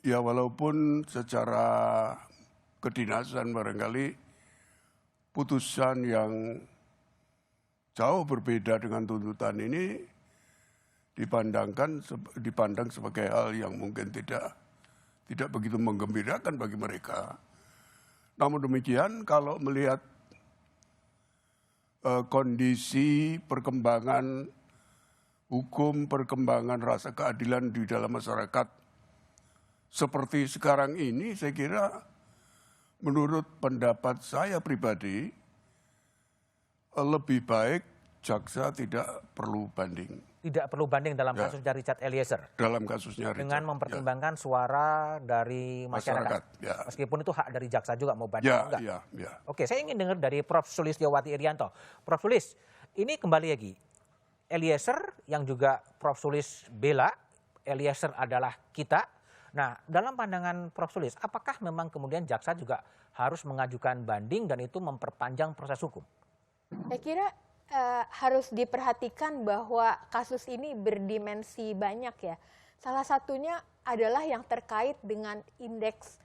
ya walaupun secara kedinasan barangkali putusan yang jauh berbeda dengan tuntutan ini dipandang sebagai hal yang mungkin tidak begitu menggembirakan bagi mereka. Namun demikian kalau melihat kondisi perkembangan hukum, perkembangan rasa keadilan di dalam masyarakat seperti sekarang ini, saya kira menurut pendapat saya pribadi lebih baik jaksa tidak perlu banding. Tidak perlu banding dalam kasusnya Richard Eliezer? Dalam kasusnya Richard. Dengan mempertimbangkan suara dari masyarakat. Meskipun itu hak dari jaksa juga mau banding enggak? Oke, saya ingin dengar dari Prof. Sulistiyowati Irianto. Prof. Sulis, ini kembali lagi. Eliezer yang juga Prof. Sulis bela, Eliezer adalah kita. Nah, dalam pandangan Prof. Sulis, apakah memang kemudian jaksa juga harus mengajukan banding dan itu memperpanjang proses hukum? Saya kira harus diperhatikan bahwa kasus ini berdimensi banyak ya. Salah satunya adalah yang terkait dengan indeks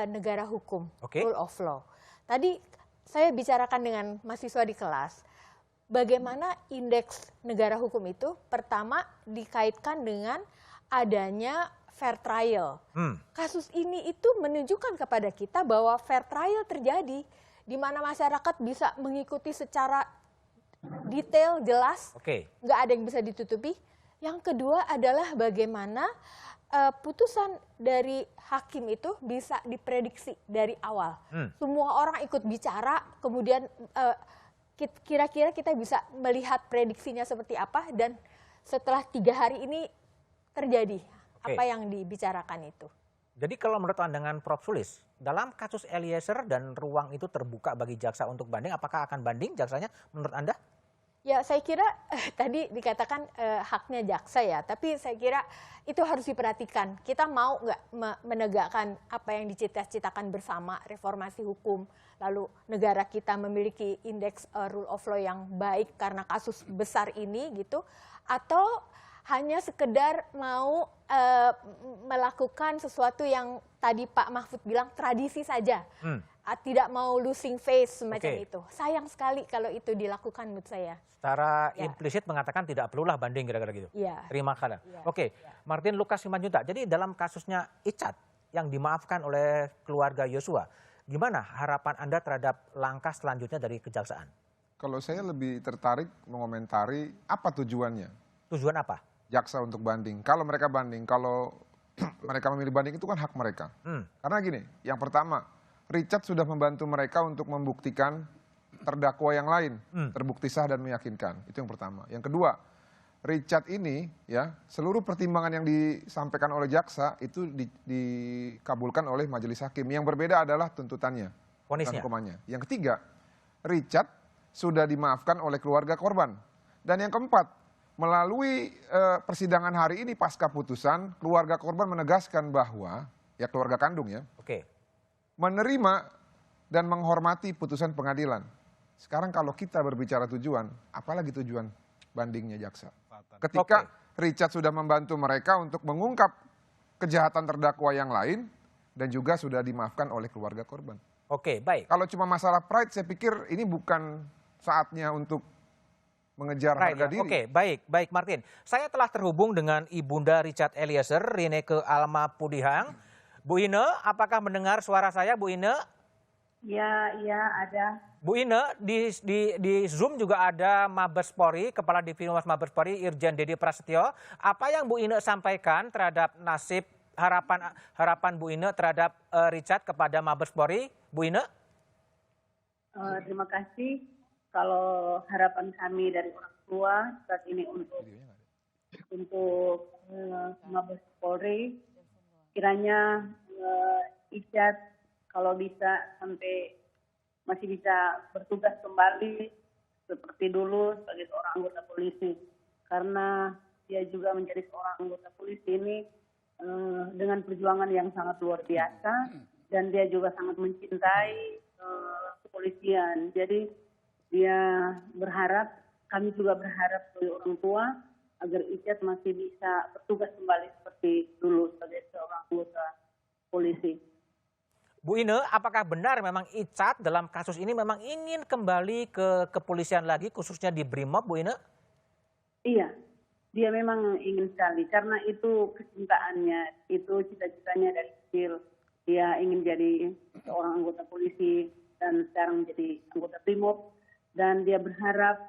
negara hukum, rule of law. Tadi saya bicarakan dengan mahasiswa di kelas, bagaimana indeks negara hukum itu pertama dikaitkan dengan adanya fair trial. Kasus ini itu menunjukkan kepada kita bahwa fair trial terjadi, di mana masyarakat bisa mengikuti secara detail, jelas, nggak ada yang bisa ditutupi. Yang kedua adalah bagaimana putusan dari hakim itu bisa diprediksi dari awal. Semua orang ikut bicara, kemudian kira-kira kita bisa melihat prediksinya seperti apa, dan setelah 3 hari ini terjadi apa yang dibicarakan itu. Jadi kalau menurut pandangan Prof. Sulis, dalam kasus Eliezer dan ruang itu terbuka bagi jaksa untuk banding, apakah akan banding jaksanya menurut Anda? Ya, saya kira tadi dikatakan haknya jaksa ya, tapi saya kira itu harus diperhatikan. Kita mau nggak menegakkan apa yang dicita-citakan bersama, reformasi hukum, lalu negara kita memiliki indeks rule of law yang baik karena kasus besar ini gitu, atau hanya sekedar mau melakukan sesuatu yang tadi Pak Mahfud bilang tradisi saja, tidak mau losing face semacam itu. Sayang sekali kalau itu dilakukan menurut saya. Secara implisit mengatakan tidak perlulah banding kira-kira gitu. Terima kasih. Martin Lucas Simanjuntak. Jadi dalam kasusnya Icat yang dimaafkan oleh keluarga Yosua, gimana harapan Anda terhadap langkah selanjutnya dari kejaksaan? Kalau saya lebih tertarik mengomentari apa tujuannya. Tujuan apa? Jaksa untuk banding. Kalau mereka banding, kalau mereka memilih banding itu kan hak mereka. Karena gini, yang pertama, Richard sudah membantu mereka untuk membuktikan terdakwa yang lain terbukti sah dan meyakinkan. Itu yang pertama. Yang kedua, Richard ini ya seluruh pertimbangan yang disampaikan oleh jaksa itu dikabulkan oleh majelis hakim. Yang berbeda adalah tuntutannya, vonisnya. hukumannya. Yang ketiga, Richard sudah dimaafkan oleh keluarga korban. Dan yang keempat, melalui persidangan hari ini pasca putusan, keluarga korban menegaskan bahwa, ya keluarga kandung ya, menerima dan menghormati putusan pengadilan. Sekarang kalau kita berbicara tujuan, apalagi tujuan bandingnya jaksa? Ketika Richard sudah membantu mereka untuk mengungkap kejahatan terdakwa yang lain dan juga sudah dimaafkan oleh keluarga korban. Oke, baik. Kalau cuma masalah pride, saya pikir ini bukan saatnya untuk mengejar harga diri. Oke, baik Martin. Saya telah terhubung dengan Ibunda Richard Eliezer, Rineke Alma Pudihang. Bu Ine, apakah mendengar suara saya, Bu Ine? Ya, ada. Bu Ine, di Zoom juga ada Mabes Polri, Kepala Divisi Humas Mabes Polri, Irjen Dedi Prasetyo. Apa yang Bu Ine sampaikan terhadap nasib harapan Bu Ine terhadap Richard kepada Mabes Polri, Bu Ine? Terima kasih. Kalau harapan kami dari orang tua saat ini untuk Mabes Polri, kiranya Richard kalau bisa sampai masih bisa bertugas kembali seperti dulu sebagai seorang anggota polisi, karena dia juga menjadi seorang anggota polisi ini dengan perjuangan yang sangat luar biasa, dan dia juga sangat mencintai kepolisian. Jadi dia berharap, kami juga berharap sebagai orang tua agar Richard masih bisa bertugas kembali seperti dulu sebagai seorang anggota polisi. Bu Ine, apakah benar memang Richard dalam kasus ini memang ingin kembali ke kepolisian lagi, khususnya di Brimob, Bu Ine? Iya, dia memang ingin sekali, karena itu kecintaannya, itu cita-citanya dari kecil. Dia ingin jadi seorang anggota polisi dan sekarang menjadi anggota Brimob. Dan dia berharap,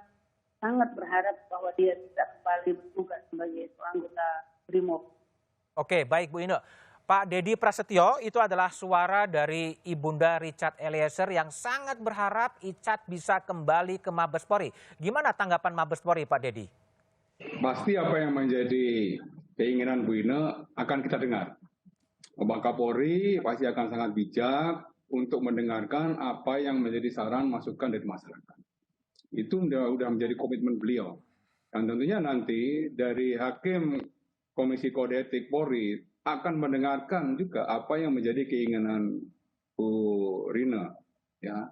sangat berharap bahwa dia bisa kembali bertugas sebagai seorang anggota Brimob. Oke, baik Bu Ine. Pak Dedi Prasetyo itu adalah suara dari Ibunda Richard Eliezer yang sangat berharap Richard bisa kembali ke Mabes Polri. Gimana tanggapan Mabes Polri, Pak Dedi? Pasti apa yang menjadi keinginan Bu Ine akan kita dengar. Bapak Kapolri pasti akan sangat bijak untuk mendengarkan apa yang menjadi saran masukan dari masyarakat. Itu sudah menjadi komitmen beliau. Dan tentunya nanti dari Hakim Komisi Kode Etik Polri akan mendengarkan juga apa yang menjadi keinginan Bu Rina. Ya.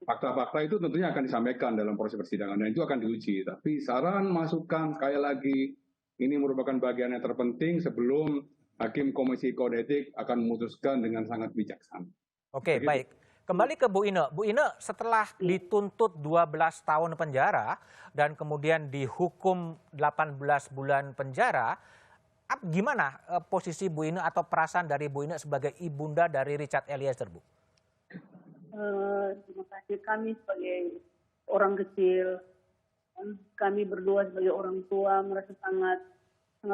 Fakta-fakta itu tentunya akan disampaikan dalam proses persidangan dan itu akan diuji. Tapi saran, masukan, sekali lagi, ini merupakan bagian yang terpenting sebelum Hakim Komisi Kode Etik akan memutuskan dengan sangat bijaksana. Oke, baik. Kembali ke Bu Ine. Bu Ine, setelah dituntut 12 tahun penjara dan kemudian dihukum 18 bulan penjara, gimana posisi Bu Ine atau perasaan dari Bu Ine sebagai ibunda dari Richard Eliezer, Bu? Terima kasih. Kami sebagai orang kecil, kami berdua sebagai orang tua merasa sangat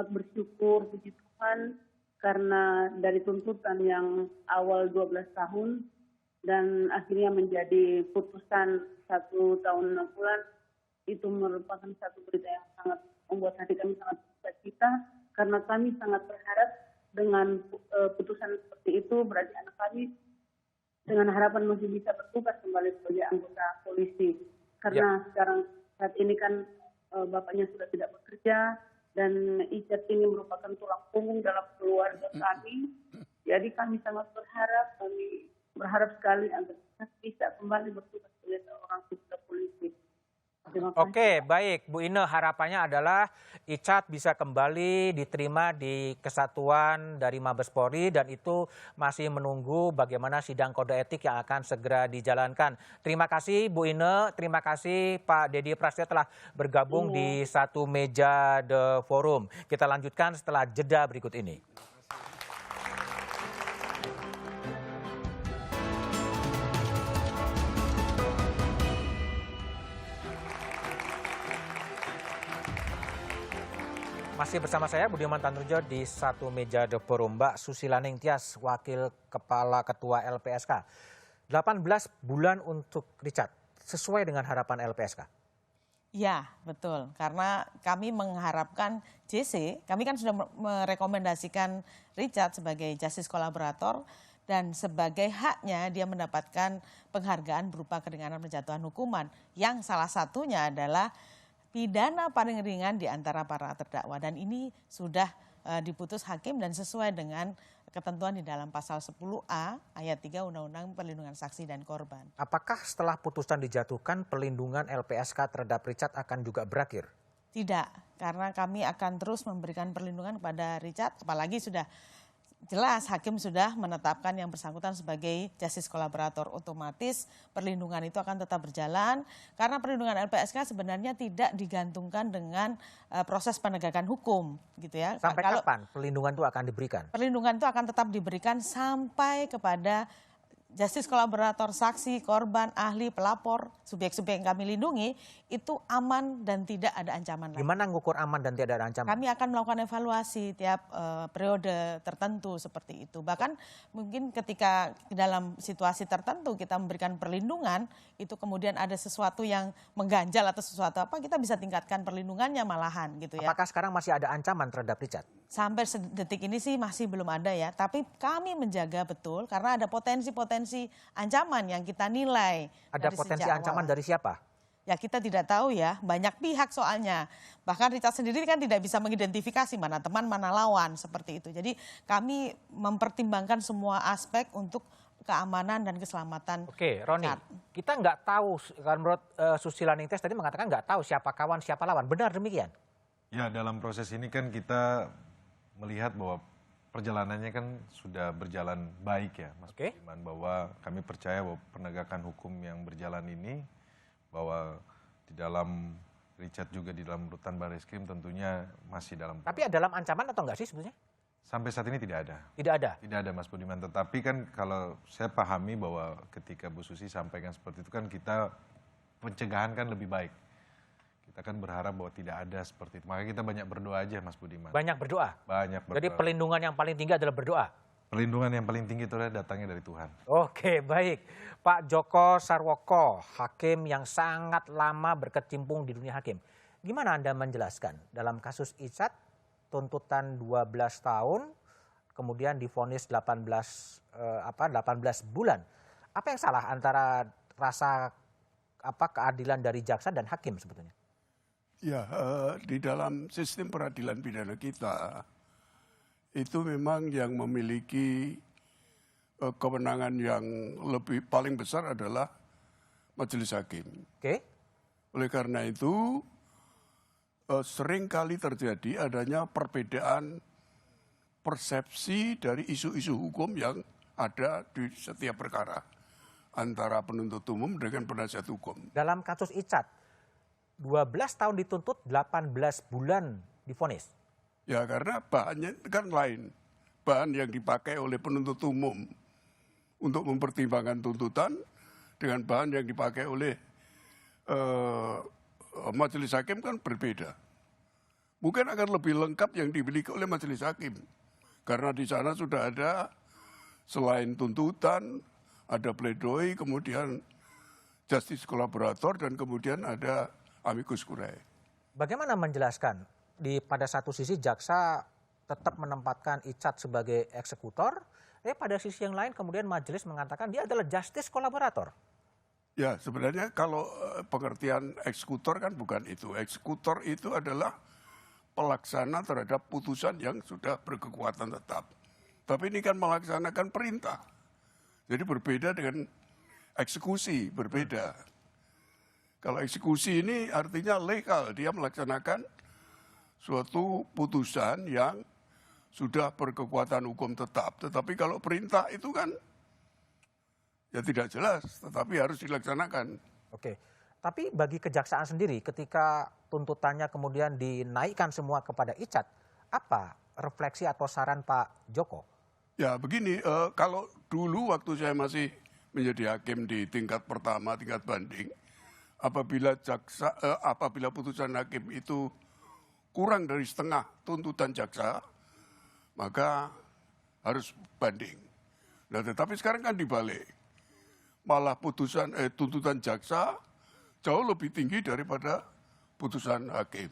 bersyukur, puji Tuhan, karena dari tuntutan yang awal 12 tahun, dan akhirnya menjadi putusan 1 tahun 6 bulan, itu merupakan satu berita yang sangat membuat hati kami sangat bercita, karena kami sangat berharap dengan putusan seperti itu, berarti anak kami dengan harapan masih bisa bertugas kembali sebagai anggota polisi. Karena sekarang saat ini kan bapaknya sudah tidak bekerja, dan Richard ini merupakan tulang punggung dalam keluarga kami. Jadi kami sangat berharap sekali agar bisa kembali bertugas sebagai seorang anggota polisi. Oke, baik Bu Ine, harapannya adalah Richard bisa kembali diterima di kesatuan dari Mabes Polri dan itu masih menunggu bagaimana sidang kode etik yang akan segera dijalankan. Terima kasih Bu Ine, terima kasih Pak Dedi Prasetyo telah bergabung di satu meja The Forum. Kita lanjutkan setelah jeda berikut ini. Masih bersama saya Budiman Tanrujo di satu meja The Forum. Mbak Susilaning Tias, Wakil Kepala Ketua LPSK. 18 bulan untuk Richard, sesuai dengan harapan LPSK? Ya, betul. Karena kami mengharapkan JC, kami kan sudah merekomendasikan Richard sebagai justice kolaborator dan sebagai haknya dia mendapatkan penghargaan berupa keringanan penjatuhan hukuman yang salah satunya adalah pidana paling ringan di antara para terdakwa, dan ini sudah diputus hakim dan sesuai dengan ketentuan di dalam pasal 10A ayat 3 Undang-Undang Perlindungan Saksi dan Korban. Apakah setelah putusan dijatuhkan perlindungan LPSK terhadap Richard akan juga berakhir? Tidak, karena kami akan terus memberikan perlindungan kepada Richard, apalagi sudah jelas hakim sudah menetapkan yang bersangkutan sebagai justice kolaborator, otomatis perlindungan itu akan tetap berjalan karena perlindungan LPSK sebenarnya tidak digantungkan dengan proses penegakan hukum gitu ya. Sampai kapan perlindungan itu akan diberikan? Perlindungan itu akan tetap diberikan sampai kepada justice kolaborator, saksi, korban, ahli, pelapor, subjek-subjek yang kami lindungi itu aman dan tidak ada ancaman lagi. Gimana ngukur aman dan tidak ada ancaman? Kami akan melakukan evaluasi tiap periode tertentu seperti itu. Bahkan mungkin ketika dalam situasi tertentu kita memberikan perlindungan, itu kemudian ada sesuatu yang mengganjal atau sesuatu apa, kita bisa tingkatkan perlindungannya malahan gitu ya. Apakah sekarang masih ada ancaman terhadap Richard? Sampai detik ini sih masih belum ada ya, tapi kami menjaga betul karena ada potensi-potensi ancaman yang kita nilai. Ada potensi ancaman dari siapa? Ya kita tidak tahu ya, banyak pihak soalnya. Bahkan Richard sendiri kan tidak bisa mengidentifikasi mana teman, mana lawan seperti itu. Jadi kami mempertimbangkan semua aspek untuk keamanan dan keselamatan. Oke, Roni, kita nggak tahu, kan menurut Susilaning Tias tadi mengatakan nggak tahu siapa kawan, siapa lawan. Benar demikian? Ya, dalam proses ini kan kita melihat bahwa perjalanannya kan sudah berjalan baik ya, Mas Budiman, bahwa kami percaya bahwa penegakan hukum yang berjalan ini, bahwa di dalam Richard juga di dalam rutan Barreskrim tentunya masih dalam. Tapi ada dalam ancaman atau enggak sih sebetulnya? Sampai saat ini tidak ada. Tidak ada? Tidak ada, Mas Budiman. Tetapi kan kalau saya pahami bahwa ketika Bu Susi sampaikan seperti itu kan kita pencegahan kan lebih baik. Kita kan berharap bahwa tidak ada seperti itu. Makanya kita banyak berdoa aja, Mas Budiman. Banyak berdoa? Banyak berdoa. Jadi perlindungan yang paling tinggi adalah berdoa? Perlindungan yang paling tinggi itu adalah datangnya dari Tuhan. Oke, baik. Pak Joko Sarwoko, hakim yang sangat lama berkecimpung di dunia hakim. Gimana Anda menjelaskan dalam kasus Richard, tuntutan 12 tahun, kemudian divonis 18 bulan. Apa yang salah antara rasa keadilan dari jaksa dan hakim sebetulnya? Ya, di dalam sistem peradilan pidana kita, itu memang yang memiliki kewenangan yang paling besar adalah majelis hakim. Oke. Oleh karena itu, sering kali terjadi adanya perbedaan persepsi dari isu-isu hukum yang ada di setiap perkara antara penuntut umum dengan penasihat hukum. Dalam kasus Richard, 12 tahun dituntut, 18 bulan divonis. Ya karena bahannya kan lain. Bahan yang dipakai oleh penuntut umum untuk mempertimbangkan tuntutan dengan bahan yang dipakai oleh majelis hakim kan berbeda. Mungkin akan lebih lengkap yang dimiliki oleh majelis hakim. Karena di sana sudah ada selain tuntutan, ada pledoi, kemudian justice kolaborator, dan kemudian ada amicus curiae. Bagaimana menjelaskan pada satu sisi jaksa tetap menempatkan Richard sebagai eksekutor, pada sisi yang lain kemudian majelis mengatakan dia adalah justice kolaborator? Ya sebenarnya kalau pengertian eksekutor kan bukan itu. Eksekutor itu adalah pelaksana terhadap putusan yang sudah berkekuatan tetap. Tapi ini kan melaksanakan perintah. Jadi berbeda dengan eksekusi, berbeda. Kalau eksekusi ini artinya legal, dia melaksanakan suatu putusan yang sudah berkekuatan hukum tetap. Tetapi kalau perintah itu kan ya tidak jelas, tetapi harus dilaksanakan. Oke, tapi bagi kejaksaan sendiri ketika tuntutannya kemudian dinaikkan semua kepada Richard, apa refleksi atau saran Pak Joko? Ya begini, kalau dulu waktu saya masih menjadi hakim di tingkat pertama, tingkat banding, apabila putusan hakim itu kurang dari setengah tuntutan jaksa, maka harus banding. Nah, tetapi sekarang kan dibalik. Malah tuntutan jaksa jauh lebih tinggi daripada putusan hakim.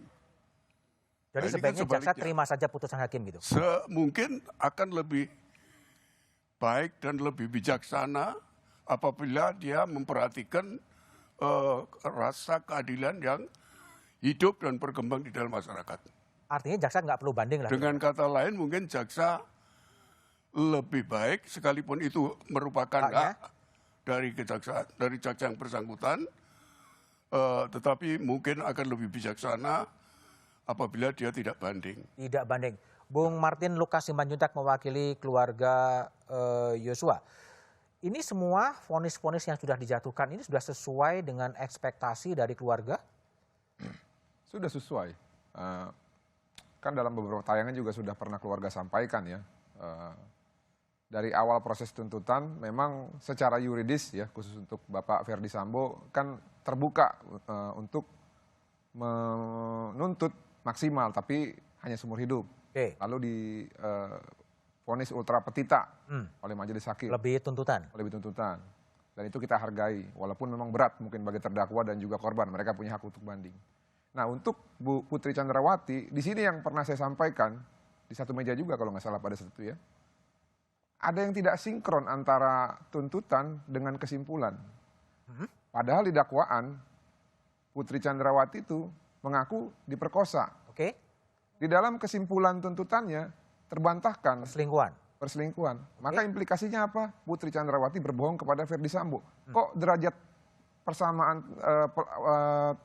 Jadi Nah, sebaiknya jaksa terima saja putusan hakim gitu? Mungkin akan lebih baik dan lebih bijaksana apabila dia memperhatikan rasa keadilan yang hidup dan berkembang di dalam masyarakat. Artinya jaksa nggak perlu banding lah? Dengan kata lain mungkin jaksa lebih baik sekalipun itu merupakan hak dari jaksa yang bersangkutan, tetapi mungkin akan lebih bijaksana apabila dia tidak banding. Tidak banding. Bung Martin Lukas Simanjuntak mewakili keluarga Yosua. Ini semua vonis-vonis yang sudah dijatuhkan ini sudah sesuai dengan ekspektasi dari keluarga? Sudah sesuai. Kan dalam beberapa tayangan juga sudah pernah keluarga sampaikan ya. Dari awal proses tuntutan memang secara yuridis ya khusus untuk Bapak Ferdi Sambo kan terbuka untuk menuntut maksimal tapi hanya seumur hidup. Lalu divonis ultra petita oleh majelis hakim. Lebih tuntutan? Lebih tuntutan. Dan itu kita hargai walaupun memang berat mungkin bagi terdakwa dan juga korban. Mereka punya hak untuk banding. Nah untuk Bu Putri Candrawati di sini yang pernah saya sampaikan di satu meja juga kalau nggak salah pada saat itu ya. Ada yang tidak sinkron antara tuntutan dengan kesimpulan. Padahal di dakwaan Putri Candrawati itu mengaku diperkosa. Di dalam kesimpulan tuntutannya terbantahkan perselingkuhan. Maka implikasinya apa? Putri Candrawati berbohong kepada Ferdi Sambo. Kok derajat persamaan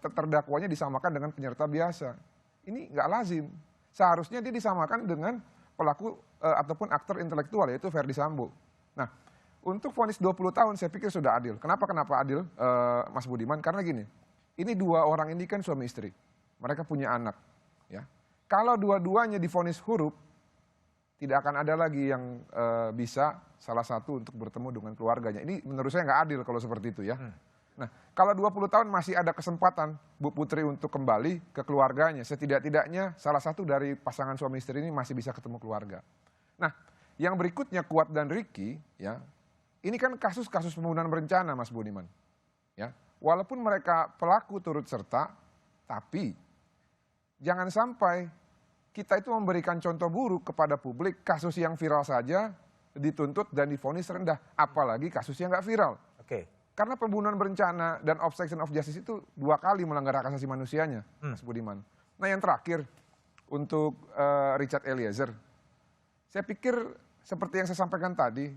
terdakwanya disamakan dengan penyerta biasa? Ini nggak lazim. Seharusnya dia disamakan dengan pelaku ataupun aktor intelektual yaitu Ferdi Sambo. Nah, untuk vonis 20 tahun saya pikir sudah adil. Kenapa adil, Mas Budiman? Karena gini, ini dua orang ini kan suami istri. Mereka punya anak. Ya. Kalau dua-duanya divonis huruf, tidak akan ada lagi yang bisa salah satu untuk bertemu dengan keluarganya. Ini menurut saya nggak adil kalau seperti itu ya. Nah, kalau 20 tahun masih ada kesempatan Bu Putri untuk kembali ke keluarganya. Setidak-tidaknya salah satu dari pasangan suami istri ini masih bisa ketemu keluarga. Nah, yang berikutnya Kuat dan Ricky, ya, ini kan kasus-kasus pembunuhan berencana, Mas Budiman. Ya, walaupun mereka pelaku turut serta, tapi jangan sampai kita itu memberikan contoh buruk kepada publik, kasus yang viral saja dituntut dan divonis rendah, apalagi kasus yang nggak viral. Karena pembunuhan berencana dan obstruction of justice itu 2 kali melanggar hak asasi manusianya, Mas Budiman. Nah yang terakhir, untuk Richard Eliezer, saya pikir seperti yang saya sampaikan tadi,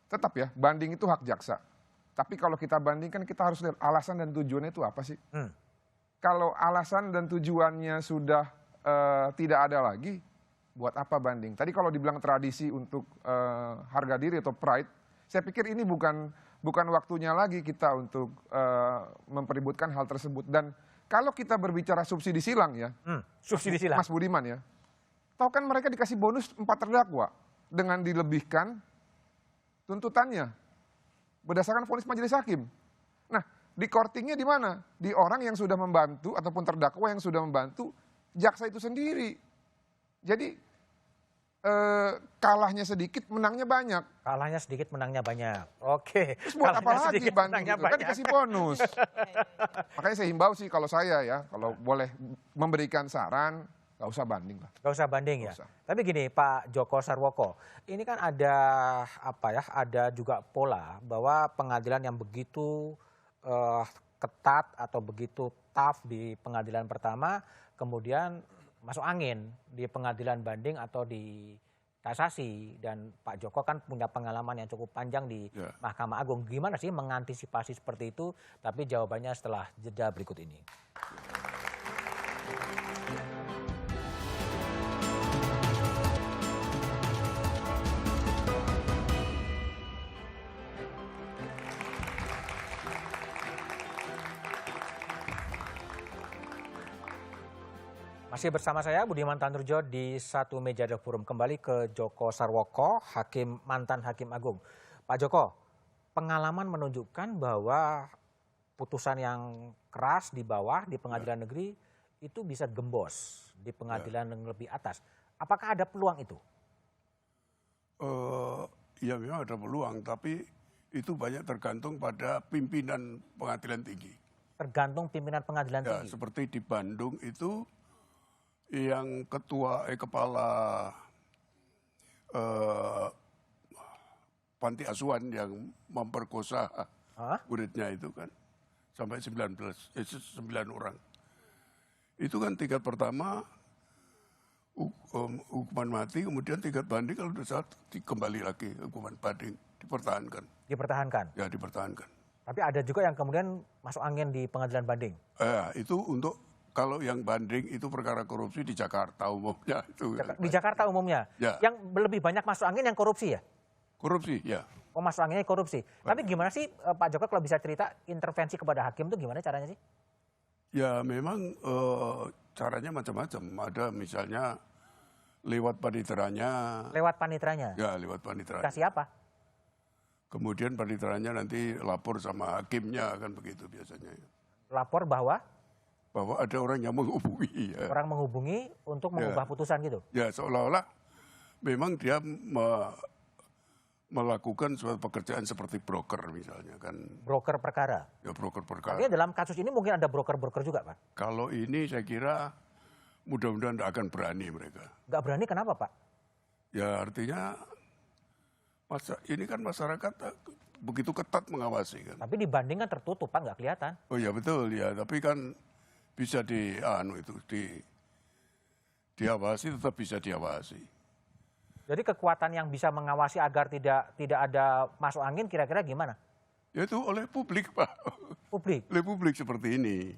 tetap ya, banding itu hak jaksa. Tapi kalau kita bandingkan, kita harus lihat alasan dan tujuannya itu apa sih. Kalau alasan dan tujuannya sudah tidak ada lagi, buat apa banding? Tadi kalau dibilang tradisi untuk harga diri atau pride, saya pikir ini bukan waktunya lagi kita untuk mempeributkan hal tersebut. Dan kalau kita berbicara subsidi silang ya, subsidi silang, Mas Budiman ya, tahu kan mereka dikasih bonus 4 terdakwa dengan dilebihkan tuntutannya berdasarkan vonis majelis hakim. Nah, di courtingnya di mana? Di orang yang sudah membantu ataupun terdakwa yang sudah membantu jaksa itu sendiri. Jadi kalahnya sedikit, menangnya banyak. Kalahnya sedikit, menangnya banyak. Oke. Terus buat apa lagi banding itu? Kan banyak. dikasih bonus. Makanya saya himbau sih kalau saya ya, kalau boleh memberikan saran, gak usah banding lah. Gak usah banding ya. Tapi gini Pak Joko Sarwoko, ini kan ada ada juga pola bahwa pengadilan yang begitu ketat atau begitu tough di pengadilan pertama, kemudian masuk angin di pengadilan banding atau di kasasi. Dan Pak Joko kan punya pengalaman yang cukup panjang di Mahkamah Agung. Gimana sih mengantisipasi seperti itu? Tapi jawabannya setelah jeda berikut ini. Masih bersama saya Budiman Tanurjo di Satu Meja The Forum. Kembali ke Joko Sarwoko, mantan Hakim Agung. Pak Joko, pengalaman menunjukkan bahwa putusan yang keras di bawah di pengadilan negeri itu bisa gembos di pengadilan yang lebih atas. Apakah ada peluang itu? Ya memang ada peluang, tapi itu banyak tergantung pada pimpinan pengadilan tinggi. Tergantung pimpinan pengadilan Ya, tinggi? seperti di Bandung itu yang kepala panti asuhan yang memperkosa muridnya itu kan sampai 9 orang. Itu kan tingkat pertama hukuman mati, kemudian tingkat banding kalau sudah kembali lagi hukuman banding, dipertahankan. Dipertahankan? Ya, dipertahankan. Tapi ada juga yang kemudian masuk angin di pengadilan banding? Itu untuk kalau yang banding itu perkara korupsi di Jakarta umumnya. Di Jakarta umumnya? Ya. Yang lebih banyak masuk angin yang korupsi ya? Korupsi, ya. Oh, masuk anginnya korupsi. Tapi gimana sih Pak Joko kalau bisa cerita intervensi kepada hakim itu gimana caranya sih? Ya memang caranya macam-macam. Ada misalnya lewat paniteranya. Lewat paniteranya? Ya, lewat paniteranya. Kasih apa? Kemudian paniteranya nanti lapor sama hakimnya, kan begitu biasanya. Lapor bahwa? Bahwa ada orang yang menghubungi. Ya. Orang menghubungi untuk mengubah putusan gitu? Ya, seolah-olah memang dia melakukan suatu pekerjaan seperti broker misalnya kan. Broker perkara? Ya, broker perkara. Artinya dalam kasus ini mungkin ada broker-broker juga, Pak? Kalau ini saya kira mudah-mudahan tidak akan berani mereka. Nggak berani kenapa, Pak? Ya artinya ini kan masyarakat begitu ketat mengawasi kan. Tapi dibanding kan tertutup, Pak, nggak kelihatan. Oh ya betul ya, tapi kan bisa diawasi, tetap bisa diawasi. Jadi kekuatan yang bisa mengawasi agar tidak ada masuk angin kira-kira gimana? Yaitu oleh publik, Pak. Publik? Oleh publik seperti ini.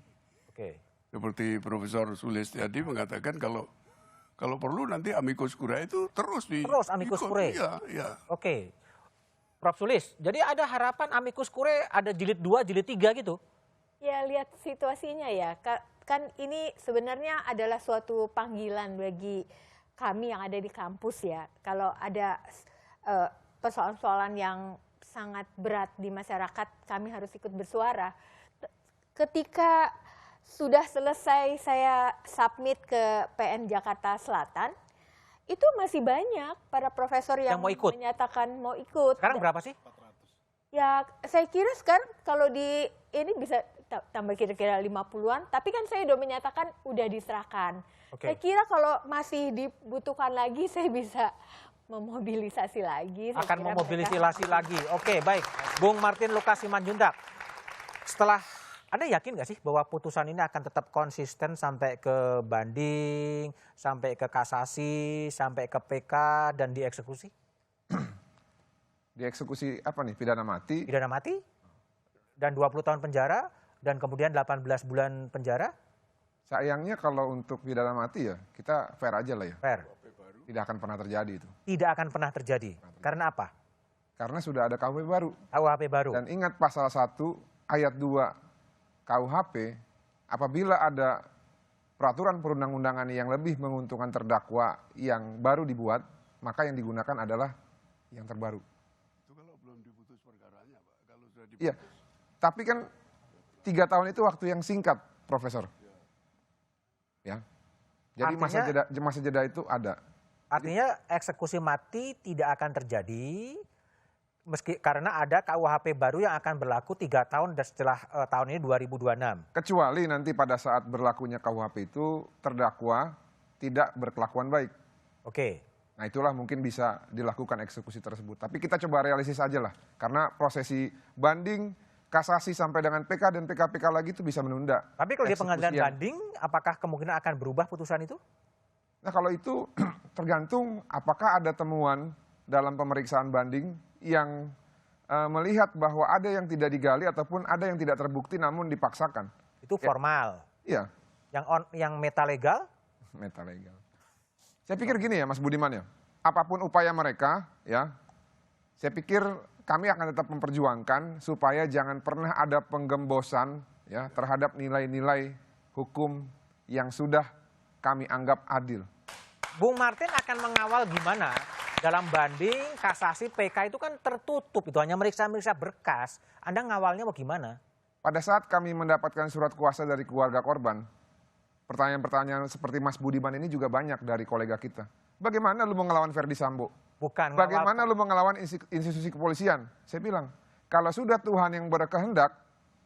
Oke. Seperti Profesor Sulistiadi mengatakan kalau perlu nanti amicus curiae itu terus amicus curiae? Iya. Oke. Prof. Sulis, jadi ada harapan amicus curiae ada jilid 2, jilid 3 gitu? Ya lihat situasinya ya, kan ini sebenarnya adalah suatu panggilan bagi kami yang ada di kampus ya. Kalau ada persoalan-persoalan yang sangat berat di masyarakat, kami harus ikut bersuara. Ketika sudah selesai saya submit ke PN Jakarta Selatan, itu masih banyak para profesor yang mau ikut? Menyatakan mau ikut. Sekarang berapa sih? Ya saya kira sekarang kalau di ini bisa tambah kira-kira 50-an, tapi kan saya udah menyatakan udah diserahkan. Saya kira kalau masih dibutuhkan lagi saya bisa memobilisasi lagi. Akan memobilisasi lagi. Oke, baik. Bung Martin Lukas Simanjuntak, setelah Anda yakin nggak sih bahwa putusan ini akan tetap konsisten sampai ke banding, sampai ke kasasi, sampai ke PK dan dieksekusi? Dieksekusi apa nih? Pidana mati? Pidana mati dan 20 tahun penjara dan kemudian 18 bulan penjara? Sayangnya kalau untuk pidana mati ya kita fair aja lah ya. Fair. Tidak akan pernah terjadi itu. Tidak akan pernah terjadi. Karena apa? Karena sudah ada KUHP baru. KUHP baru. Dan ingat pasal 1 ayat 2 KUHP, apabila ada peraturan perundang-undangan yang lebih menguntungkan terdakwa yang baru dibuat, maka yang digunakan adalah yang terbaru. Itu kalau belum diputus perkaranya, Pak. Kalau sudah diputus. Iya, tapi kan 3 tahun itu waktu yang singkat, Profesor. Ya, jadi masa jeda itu ada. Artinya eksekusi mati tidak akan terjadi karena ada KUHP baru yang akan berlaku 3 tahun setelah tahun ini 2026. Kecuali nanti pada saat berlakunya KUHP itu terdakwa tidak berkelakuan baik. Oke. Nah itulah mungkin bisa dilakukan eksekusi tersebut. Tapi kita coba realistis aja lah. Karena prosesi banding, kasasi sampai dengan PK dan PK-PK lagi itu bisa menunda. Tapi kalau di pengadilan banding, apakah kemungkinan akan berubah putusan itu? Nah kalau itu tergantung apakah ada temuan dalam pemeriksaan banding yang melihat bahwa ada yang tidak digali ataupun ada yang tidak terbukti namun dipaksakan. Itu formal? Iya. Yang metalegal? Metalegal. Saya pikir gini ya Mas Budiman ya, apapun upaya mereka ya, saya pikir kami akan tetap memperjuangkan supaya jangan pernah ada penggembosan ya terhadap nilai-nilai hukum yang sudah kami anggap adil. Bung Martin akan mengawal gimana? Dalam banding, kasasi, PK itu kan tertutup, itu hanya meriksa-meriksa berkas. Anda ngawalnya bagaimana? Pada saat kami mendapatkan surat kuasa dari keluarga korban, pertanyaan-pertanyaan seperti Mas Budiman ini juga banyak dari kolega kita. Bagaimana lu mau ngelawan Verdi Sambo? Bukan. Bagaimana lu mau ngelawan institusi kepolisian? Saya bilang, kalau sudah Tuhan yang berkehendak,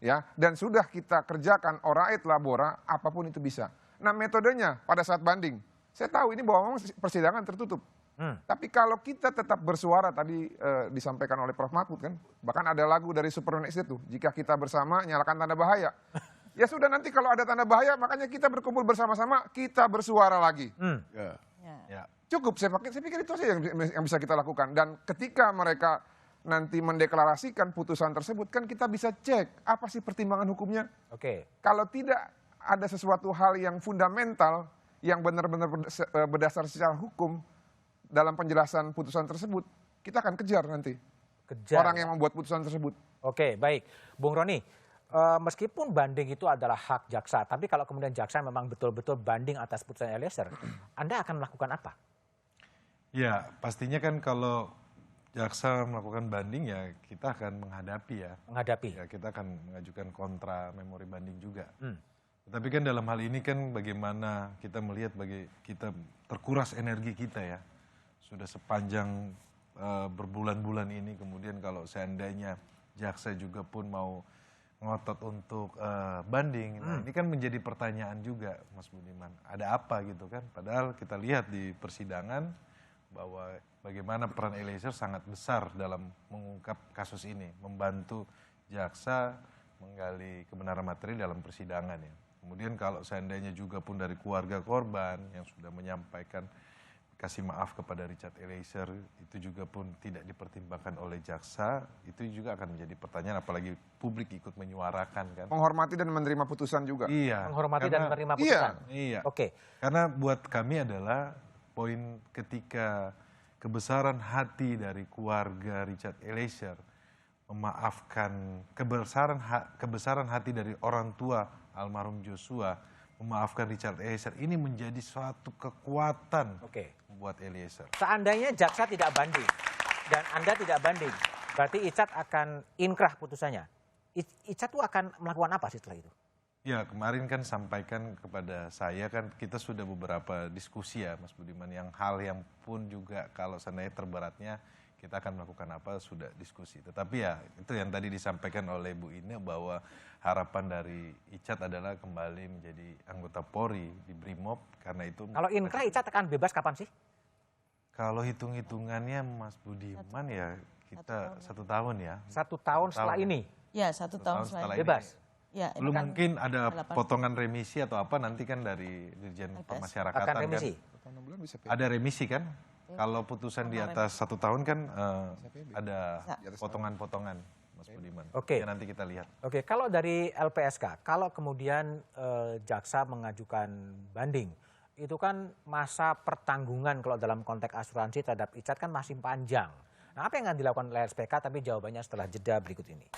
ya, dan sudah kita kerjakan ora et labora, apapun itu bisa. Nah, metodenya pada saat banding, saya tahu ini bahwa persidangan tertutup. Tapi kalau kita tetap bersuara, tadi disampaikan oleh Prof. Mahfud kan, bahkan ada lagu dari Superman X itu, jika kita bersama nyalakan tanda bahaya. Ya sudah, nanti kalau ada tanda bahaya, makanya kita berkumpul bersama-sama, kita bersuara lagi. Cukup, saya pikir itu saja yang bisa kita lakukan. Dan ketika mereka nanti mendeklarasikan putusan tersebut, kan kita bisa cek apa sih pertimbangan hukumnya. Kalau tidak ada sesuatu hal yang fundamental, yang benar-benar berdasar secara hukum, dalam penjelasan putusan tersebut, kita akan kejar nanti orang yang membuat putusan tersebut. Oke, baik. Bung Roni, meskipun banding itu adalah hak jaksa, tapi kalau kemudian jaksa memang betul-betul banding atas putusan Eliezer, Anda akan melakukan apa? Ya, pastinya kan kalau jaksa melakukan banding ya kita akan menghadapi ya. Menghadapi? Ya, kita akan mengajukan kontra memori banding juga. Tapi kan dalam hal ini kan bagaimana kita melihat kita terkuras energi kita ya. Sudah sepanjang berbulan-bulan ini, kemudian kalau seandainya jaksa juga pun mau ngotot untuk banding, nah ini kan menjadi pertanyaan juga Mas Budiman, ada apa gitu kan? Padahal kita lihat di persidangan bahwa bagaimana peran Eliezer sangat besar dalam mengungkap kasus ini, membantu jaksa menggali kebenaran materi dalam persidangan ya. Kemudian kalau seandainya juga pun dari keluarga korban yang sudah menyampaikan kasih maaf kepada Richard Eliezer, itu juga pun tidak dipertimbangkan oleh jaksa, itu juga akan menjadi pertanyaan, apalagi publik ikut menyuarakan kan. Menghormati dan menerima putusan juga. Iya. Menghormati dan menerima putusan. Iya. Oke. Karena buat kami adalah poin ketika kebesaran hati dari keluarga Richard Eliezer memaafkan, kebesaran hati dari orang tua almarhum Joshua memaafkan Richard Eliezer, ini menjadi suatu kekuatan buat Eliezer. Seandainya jaksa tidak banding dan Anda tidak banding, berarti Icat akan inkrah putusannya. Icat tuh akan melakukan apa sih setelah itu? Ya, kemarin kan sampaikan kepada saya kan kita sudah beberapa diskusi ya Mas Budiman, yang hal yang pun juga kalau seandainya terberatnya kita akan melakukan apa sudah diskusi. Tetapi ya itu yang tadi disampaikan oleh Bu Ine bahwa harapan dari Icat adalah kembali menjadi anggota Polri di Brimob, karena itu. Kalau inkrah Icat akan bebas kapan sih? Kalau hitung-hitungannya Mas Budiman ya kita 1 tahun ya. 1 tahun setelah ini? Ya, 1 tahun setelah ini. Bebas? Ya, belum mungkin ada potongan remisi atau apa nanti kan dari Dirjen Pemasyarakatan akan remisi? Kan. Ada remisi kan? Kalau putusan di atas 1 tahun kan ada potongan-potongan, Mas Budiman. Oke. Ya, nanti kita lihat. Oke, kalau dari LPSK, kalau kemudian jaksa mengajukan banding, itu kan masa pertanggungan kalau dalam konteks asuransi terhadap Icat kan masih panjang. Nah, apa yang akan dilakukan oleh LPSK? Tapi jawabannya setelah jeda berikut ini.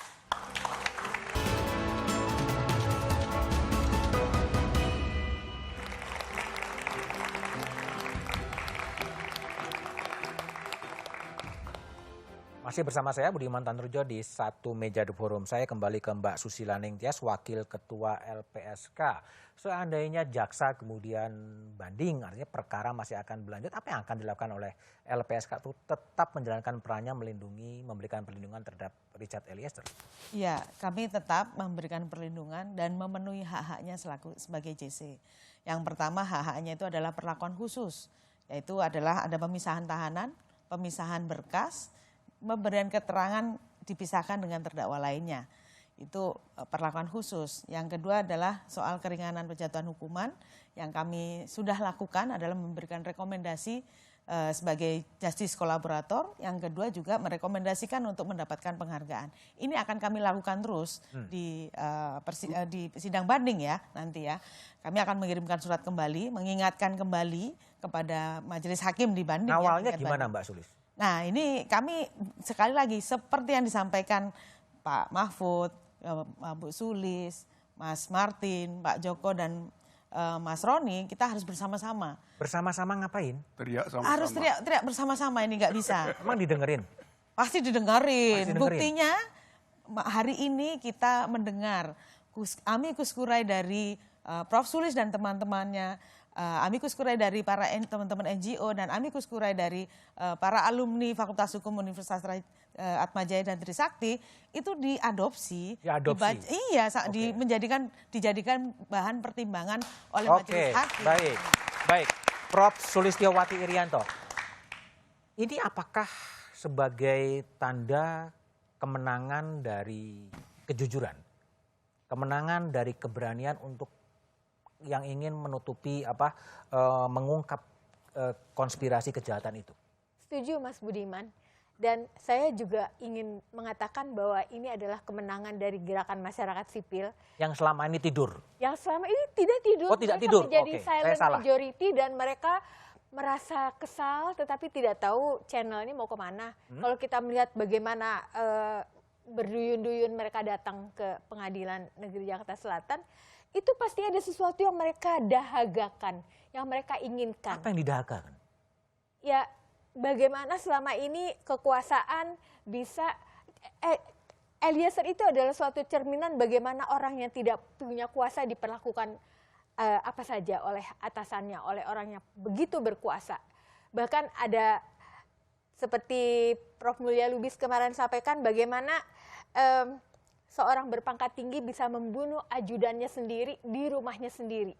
Masih bersama saya Budiman Tanrujo di Satu Meja The Forum. Saya kembali ke Mbak Susila Ningtyas, Wakil Ketua LPSK. Seandainya jaksa kemudian banding, artinya perkara masih akan berlanjut, apa yang akan dilakukan oleh LPSK itu tetap menjalankan perannya melindungi, memberikan perlindungan terhadap Richard Eliezer? Ya, kami tetap memberikan perlindungan dan memenuhi hak-haknya sebagai JC. Yang pertama hak-haknya itu adalah perlakuan khusus, yaitu adalah ada pemisahan tahanan, pemisahan berkas, pemberian keterangan dipisahkan dengan terdakwa lainnya. Itu perlakuan khusus. Yang kedua adalah soal keringanan penjatuhan hukuman yang kami sudah lakukan adalah memberikan rekomendasi sebagai justice kolaborator. Yang kedua juga merekomendasikan untuk mendapatkan penghargaan. Ini akan kami lakukan terus di sidang banding ya nanti ya. Kami akan mengirimkan surat kembali, mengingatkan kembali kepada majelis hakim di banding. Awalnya gimana Mbak Sulis? Nah ini kami sekali lagi seperti yang disampaikan Pak Mahfud, Bu Sulis, Mas Martin, Pak Joko dan Mas Roni, kita harus bersama-sama. Bersama-sama ngapain? Teriak sama-sama. Harus teriak bersama-sama, ini nggak bisa. Emang didengerin? Pasti didengerin. Buktinya hari ini kita mendengar amicus curiae dari Prof. Sulis dan teman-temannya, amicus curiae dari para teman-teman NGO dan amicus curiae dari para alumni Fakultas Hukum Universitas Atmajaya dan Trisakti itu diadopsi. Dijadikan bahan pertimbangan oleh majelis hakim. Baik. Prof. Sulistiowati Irianto, ini apakah sebagai tanda kemenangan dari kejujuran, kemenangan dari keberanian untuk yang ingin menutupi mengungkap konspirasi kejahatan itu? Setuju Mas Budiman. Dan saya juga ingin mengatakan bahwa ini adalah kemenangan dari gerakan masyarakat sipil. Yang selama ini tidur? Yang selama ini tidak tidur. Oh, tidak mereka tidur. menjadi Oke, silent saya salah. majority dan mereka merasa kesal tetapi tidak tahu channel ini mau kemana. Kalau kita melihat bagaimana berduyun-duyun mereka datang ke Pengadilan Negeri Jakarta Selatan, itu pasti ada sesuatu yang mereka dahagakan, yang mereka inginkan. Apa yang didahagakan? Ya, bagaimana selama ini kekuasaan bisa Eliezer itu adalah suatu cerminan bagaimana orang yang tidak punya kuasa diperlakukan apa saja oleh atasannya, oleh orang yang begitu berkuasa. Bahkan ada seperti Prof. Mulya Lubis kemarin sampaikan bagaimana seorang berpangkat tinggi bisa membunuh ajudannya sendiri di rumahnya sendiri.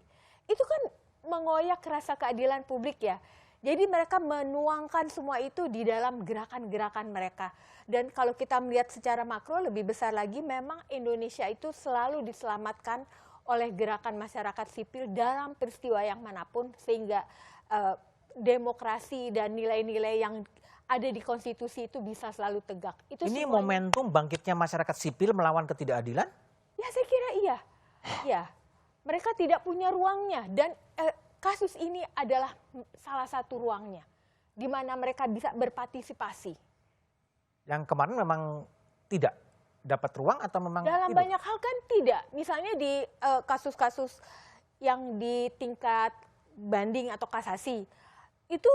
Itu kan mengoyak rasa keadilan publik ya. Jadi mereka menuangkan semua itu di dalam gerakan-gerakan mereka. Dan kalau kita melihat secara makro lebih besar lagi, memang Indonesia itu selalu diselamatkan oleh gerakan masyarakat sipil dalam peristiwa yang manapun, sehingga demokrasi dan nilai-nilai yang ada di konstitusi itu bisa selalu tegak. Itu ini semuanya. Momentum bangkitnya masyarakat sipil melawan ketidakadilan? Ya saya kira iya. Ya, mereka tidak punya ruangnya dan kasus ini adalah salah satu ruangnya di mana mereka bisa berpartisipasi. Yang kemarin memang tidak dapat ruang atau memang dalam hidup? banyak hal kan tidak. Misalnya di kasus-kasus yang di tingkat banding atau kasasi itu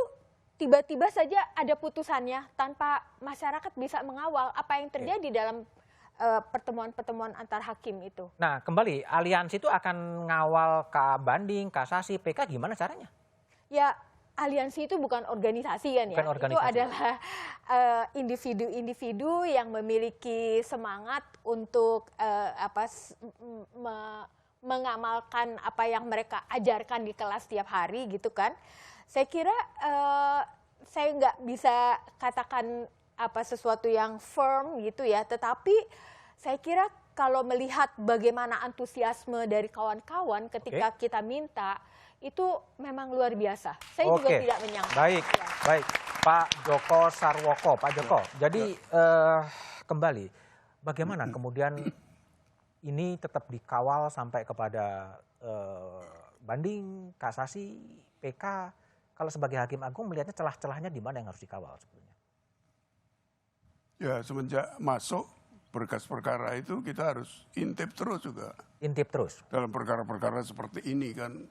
tiba-tiba saja ada putusannya tanpa masyarakat bisa mengawal apa yang terjadi dalam pertemuan-pertemuan antar hakim itu. Nah, kembali aliansi itu akan ngawal banding, kasasi, PK gimana caranya? Ya, aliansi itu bukan organisasi kan ya. Bukan organisasi. Itu adalah individu-individu yang memiliki semangat untuk mengamalkan apa yang mereka ajarkan di kelas setiap hari gitu kan. Saya kira saya nggak bisa katakan sesuatu yang firm gitu ya, tetapi saya kira kalau melihat bagaimana antusiasme dari kawan-kawan ketika kita minta, itu memang luar biasa. Saya juga tidak menyangka. Baik. Pak Joko Sarwoko, Pak Joko. Jadi kembali, bagaimana kemudian ini tetap dikawal sampai kepada banding, kasasi, PK. Kalau sebagai hakim agung melihatnya celah-celahnya di mana yang harus dikawal sebetulnya? Ya, semenjak masuk berkas perkara itu kita harus intip terus juga. Intip terus? Dalam perkara-perkara seperti ini kan.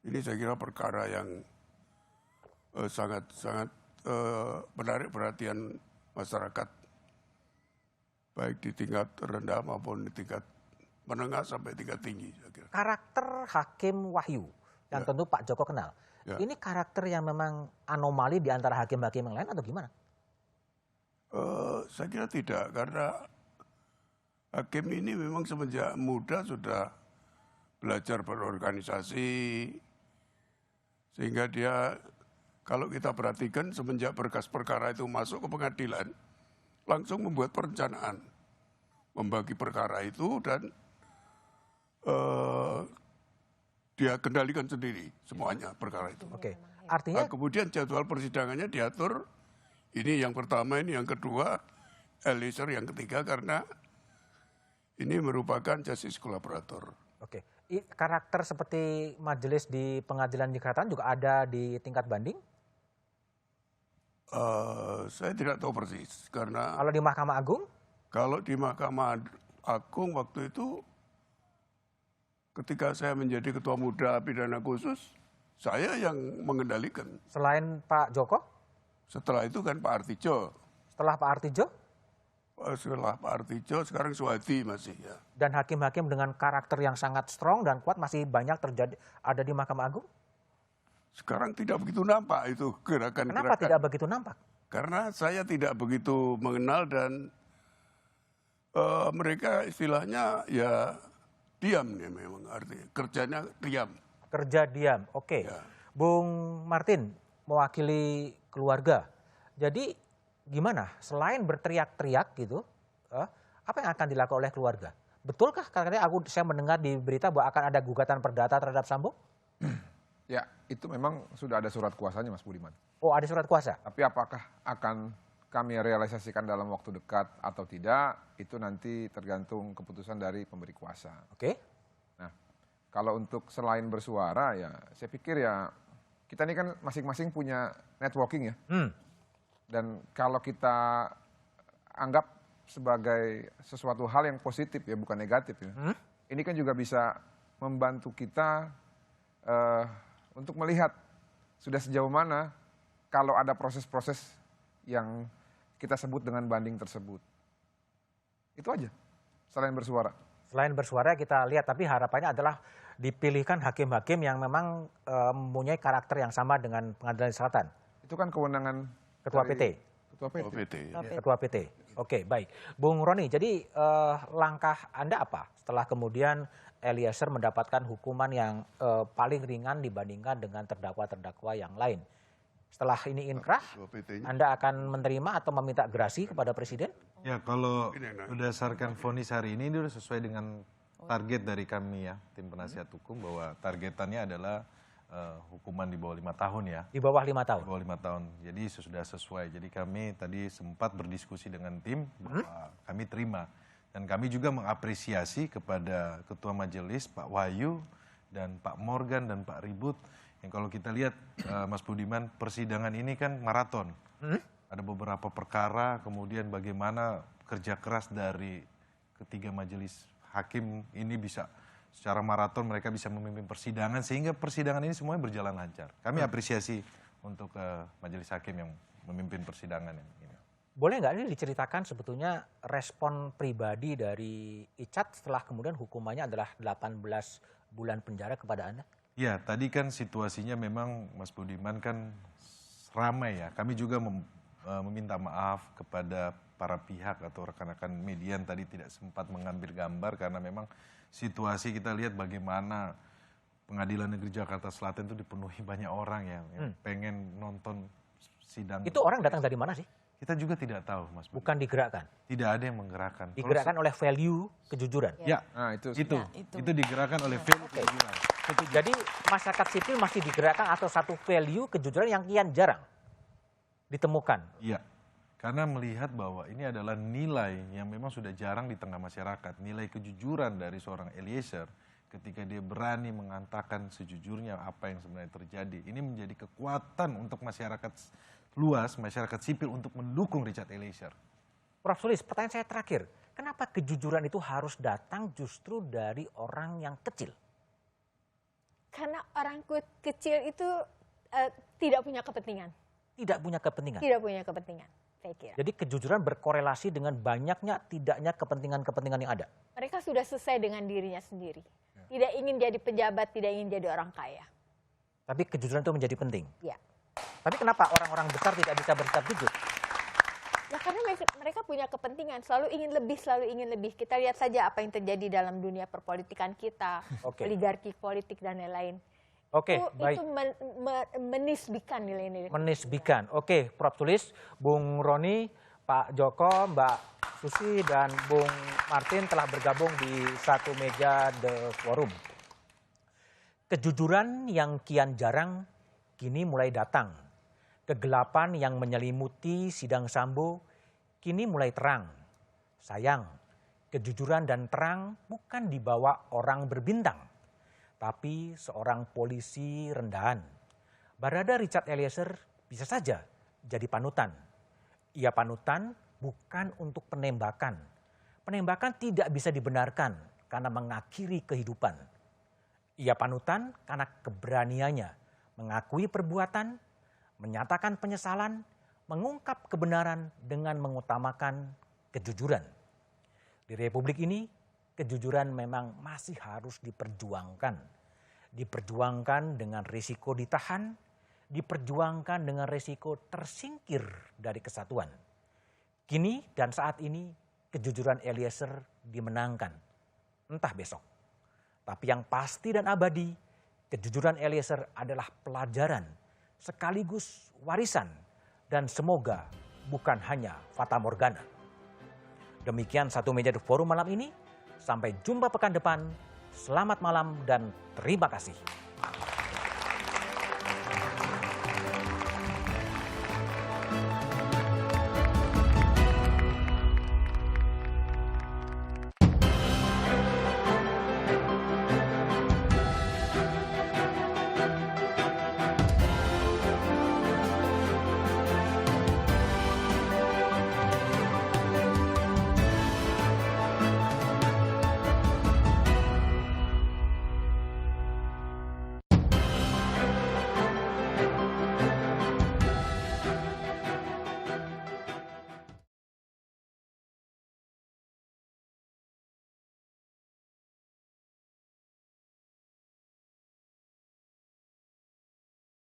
Ini saya kira perkara yang sangat menarik perhatian masyarakat. Baik di tingkat rendah maupun di tingkat menengah sampai tingkat tinggi. Saya kira. Karakter Hakim Wahyu, yang tentu Pak Joko kenal. Ya. Ini karakter yang memang anomali di antara hakim-hakim yang lain atau gimana? Saya kira tidak, karena hakim ini memang semenjak muda sudah belajar berorganisasi, sehingga dia, kalau kita perhatikan semenjak berkas perkara itu masuk ke pengadilan, langsung membuat perencanaan, membagi perkara itu dan dia kendalikan sendiri semuanya perkara itu. Artinya kemudian jadwal persidangannya diatur. Ini yang pertama, ini yang kedua, Eliezer yang ketiga, karena ini merupakan justice kolaborator. Karakter seperti majelis di pengadilan Jakarta juga ada di tingkat banding? Saya tidak tahu persis, karena kalau di Mahkamah Agung? Kalau di Mahkamah Agung waktu itu, ketika saya menjadi ketua muda pidana khusus, saya yang mengendalikan. Selain Pak Joko? Setelah itu kan Pak Artijo. Setelah Pak Artijo? setelah Pak Artijo, sekarang Suhadi masih ya. Dan hakim-hakim dengan karakter yang sangat strong dan kuat masih banyak terjadi ada di Mahkamah Agung? Sekarang tidak begitu nampak itu gerakan-gerakan. Kenapa tidak begitu nampak? Karena saya tidak begitu mengenal dan mereka istilahnya ya diam nih memang artinya. Kerjanya diam. Kerja diam, oke. Ya. Bung Martin, mewakili keluarga. Jadi gimana? Selain berteriak-teriak gitu, apa yang akan dilakukan oleh keluarga? Betulkah karena saya mendengar di berita bahwa akan ada gugatan perdata terhadap Sambo? Ya, itu memang sudah ada surat kuasanya Mas Budiman. Oh, ada surat kuasa? Tapi apakah akan kami realisasikan dalam waktu dekat atau tidak, itu nanti tergantung keputusan dari pemberi kuasa. Oke. Nah, kalau untuk selain bersuara ya, saya pikir ya kita ini kan masing-masing punya networking ya. Dan kalau kita anggap sebagai sesuatu hal yang positif ya, bukan negatif ya. Ini kan juga bisa membantu kita untuk melihat sudah sejauh mana kalau ada proses-proses yang kita sebut dengan banding tersebut. Itu aja, selain bersuara. Selain bersuara kita lihat, tapi harapannya adalah dipilihkan hakim-hakim yang memang mempunyai karakter yang sama dengan Pengadilan Selatan. Itu kan kewenangan Ketua PT. Ketua PT. Oke, baik. Bung Roni, jadi langkah Anda apa setelah kemudian Eliezer mendapatkan hukuman yang paling ringan dibandingkan dengan terdakwa-terdakwa yang lain? Setelah ini inkrah, Anda akan menerima atau meminta gerasi kepada Presiden? Ya, kalau berdasarkan vonis hari ini itu sesuai dengan target dari kami ya, tim penasihat hukum, bahwa targetannya adalah hukuman di bawah 5 tahun ya. Di bawah 5 tahun? Di bawah 5 tahun, jadi sudah sesuai. Jadi kami tadi sempat berdiskusi dengan tim, bahwa kami terima. Dan kami juga mengapresiasi kepada Ketua Majelis, Pak Wahyu, dan Pak Morgan, dan Pak Ribut. Yang kalau kita lihat, Mas Budiman, persidangan ini kan maraton. Ada beberapa perkara, kemudian bagaimana kerja keras dari ketiga majelis hakim ini bisa secara maraton, mereka bisa memimpin persidangan, sehingga persidangan ini semuanya berjalan lancar. Kami apresiasi untuk majelis hakim yang memimpin persidangan ini. Boleh nggak ini diceritakan sebetulnya respon pribadi dari Icat setelah kemudian hukumannya adalah 18 bulan penjara kepada Anda? Ya, tadi kan situasinya memang Mas Budiman kan ramai ya. Kami juga meminta maaf kepada para pihak atau rekan-rekan media yang tadi tidak sempat mengambil gambar karena memang situasi kita lihat bagaimana Pengadilan Negeri Jakarta Selatan itu dipenuhi banyak orang yang pengen nonton sidang. Itu orang datang dari mana sih? Kita juga tidak tahu, Mas Budiman. Bukan digerakkan? Tidak ada yang menggerakkan. Digerakkan oleh value kejujuran? Ya, nah, itu digerakkan oleh value kejujuran. Jadi masyarakat sipil masih digerakkan atau satu value kejujuran yang kian jarang ditemukan? Iya, karena melihat bahwa ini adalah nilai yang memang sudah jarang di tengah masyarakat. Nilai kejujuran dari seorang Eliezer ketika dia berani mengatakan sejujurnya apa yang sebenarnya terjadi. Ini menjadi kekuatan untuk masyarakat luas, masyarakat sipil untuk mendukung Richard Eliezer. Prof. Sulis, pertanyaan saya terakhir. Kenapa kejujuran itu harus datang justru dari orang yang kecil? Karena orang kecil itu tidak punya kepentingan. Tidak punya kepentingan? Tidak punya kepentingan, saya kira. Jadi kejujuran berkorelasi dengan banyaknya tidaknya kepentingan-kepentingan yang ada? Mereka sudah selesai dengan dirinya sendiri. Tidak ingin jadi pejabat, tidak ingin jadi orang kaya. Tapi kejujuran itu menjadi penting? Ya. Tapi kenapa orang-orang besar tidak bisa bersikap jujur? Ya karena mereka punya kepentingan, selalu ingin lebih. Kita lihat saja apa yang terjadi dalam dunia perpolitikan kita, oligarki politik dan lain-lain. Baik. Itu menisbikan nilai-nilai. Menisbikan. Prof. Sulis, Bung Roni, Pak Joko, Mbak Susi, dan Bung Martin telah bergabung di satu meja The Forum. Kejujuran yang kian jarang kini mulai datang. Kegelapan yang menyelimuti sidang Sambo kini mulai terang. Sayang, kejujuran dan terang bukan dibawa orang berbintang, tapi seorang polisi rendahan. Barada Richard Eliezer bisa saja jadi panutan. Ia panutan bukan untuk penembakan. Penembakan tidak bisa dibenarkan karena mengakhiri kehidupan. Ia panutan karena keberaniannya mengakui perbuatan, menyatakan penyesalan, mengungkap kebenaran dengan mengutamakan kejujuran. Di Republik ini, kejujuran memang masih harus diperjuangkan. Diperjuangkan dengan risiko ditahan, diperjuangkan dengan risiko tersingkir dari kesatuan. Kini dan saat ini, kejujuran Eliezer dimenangkan. Entah besok. Tapi yang pasti dan abadi, kejujuran Eliezer adalah pelajaran sekaligus warisan dan semoga bukan hanya fata morgana. Demikian Satu Meja The Forum malam ini. Sampai jumpa pekan depan. Selamat malam dan terima kasih.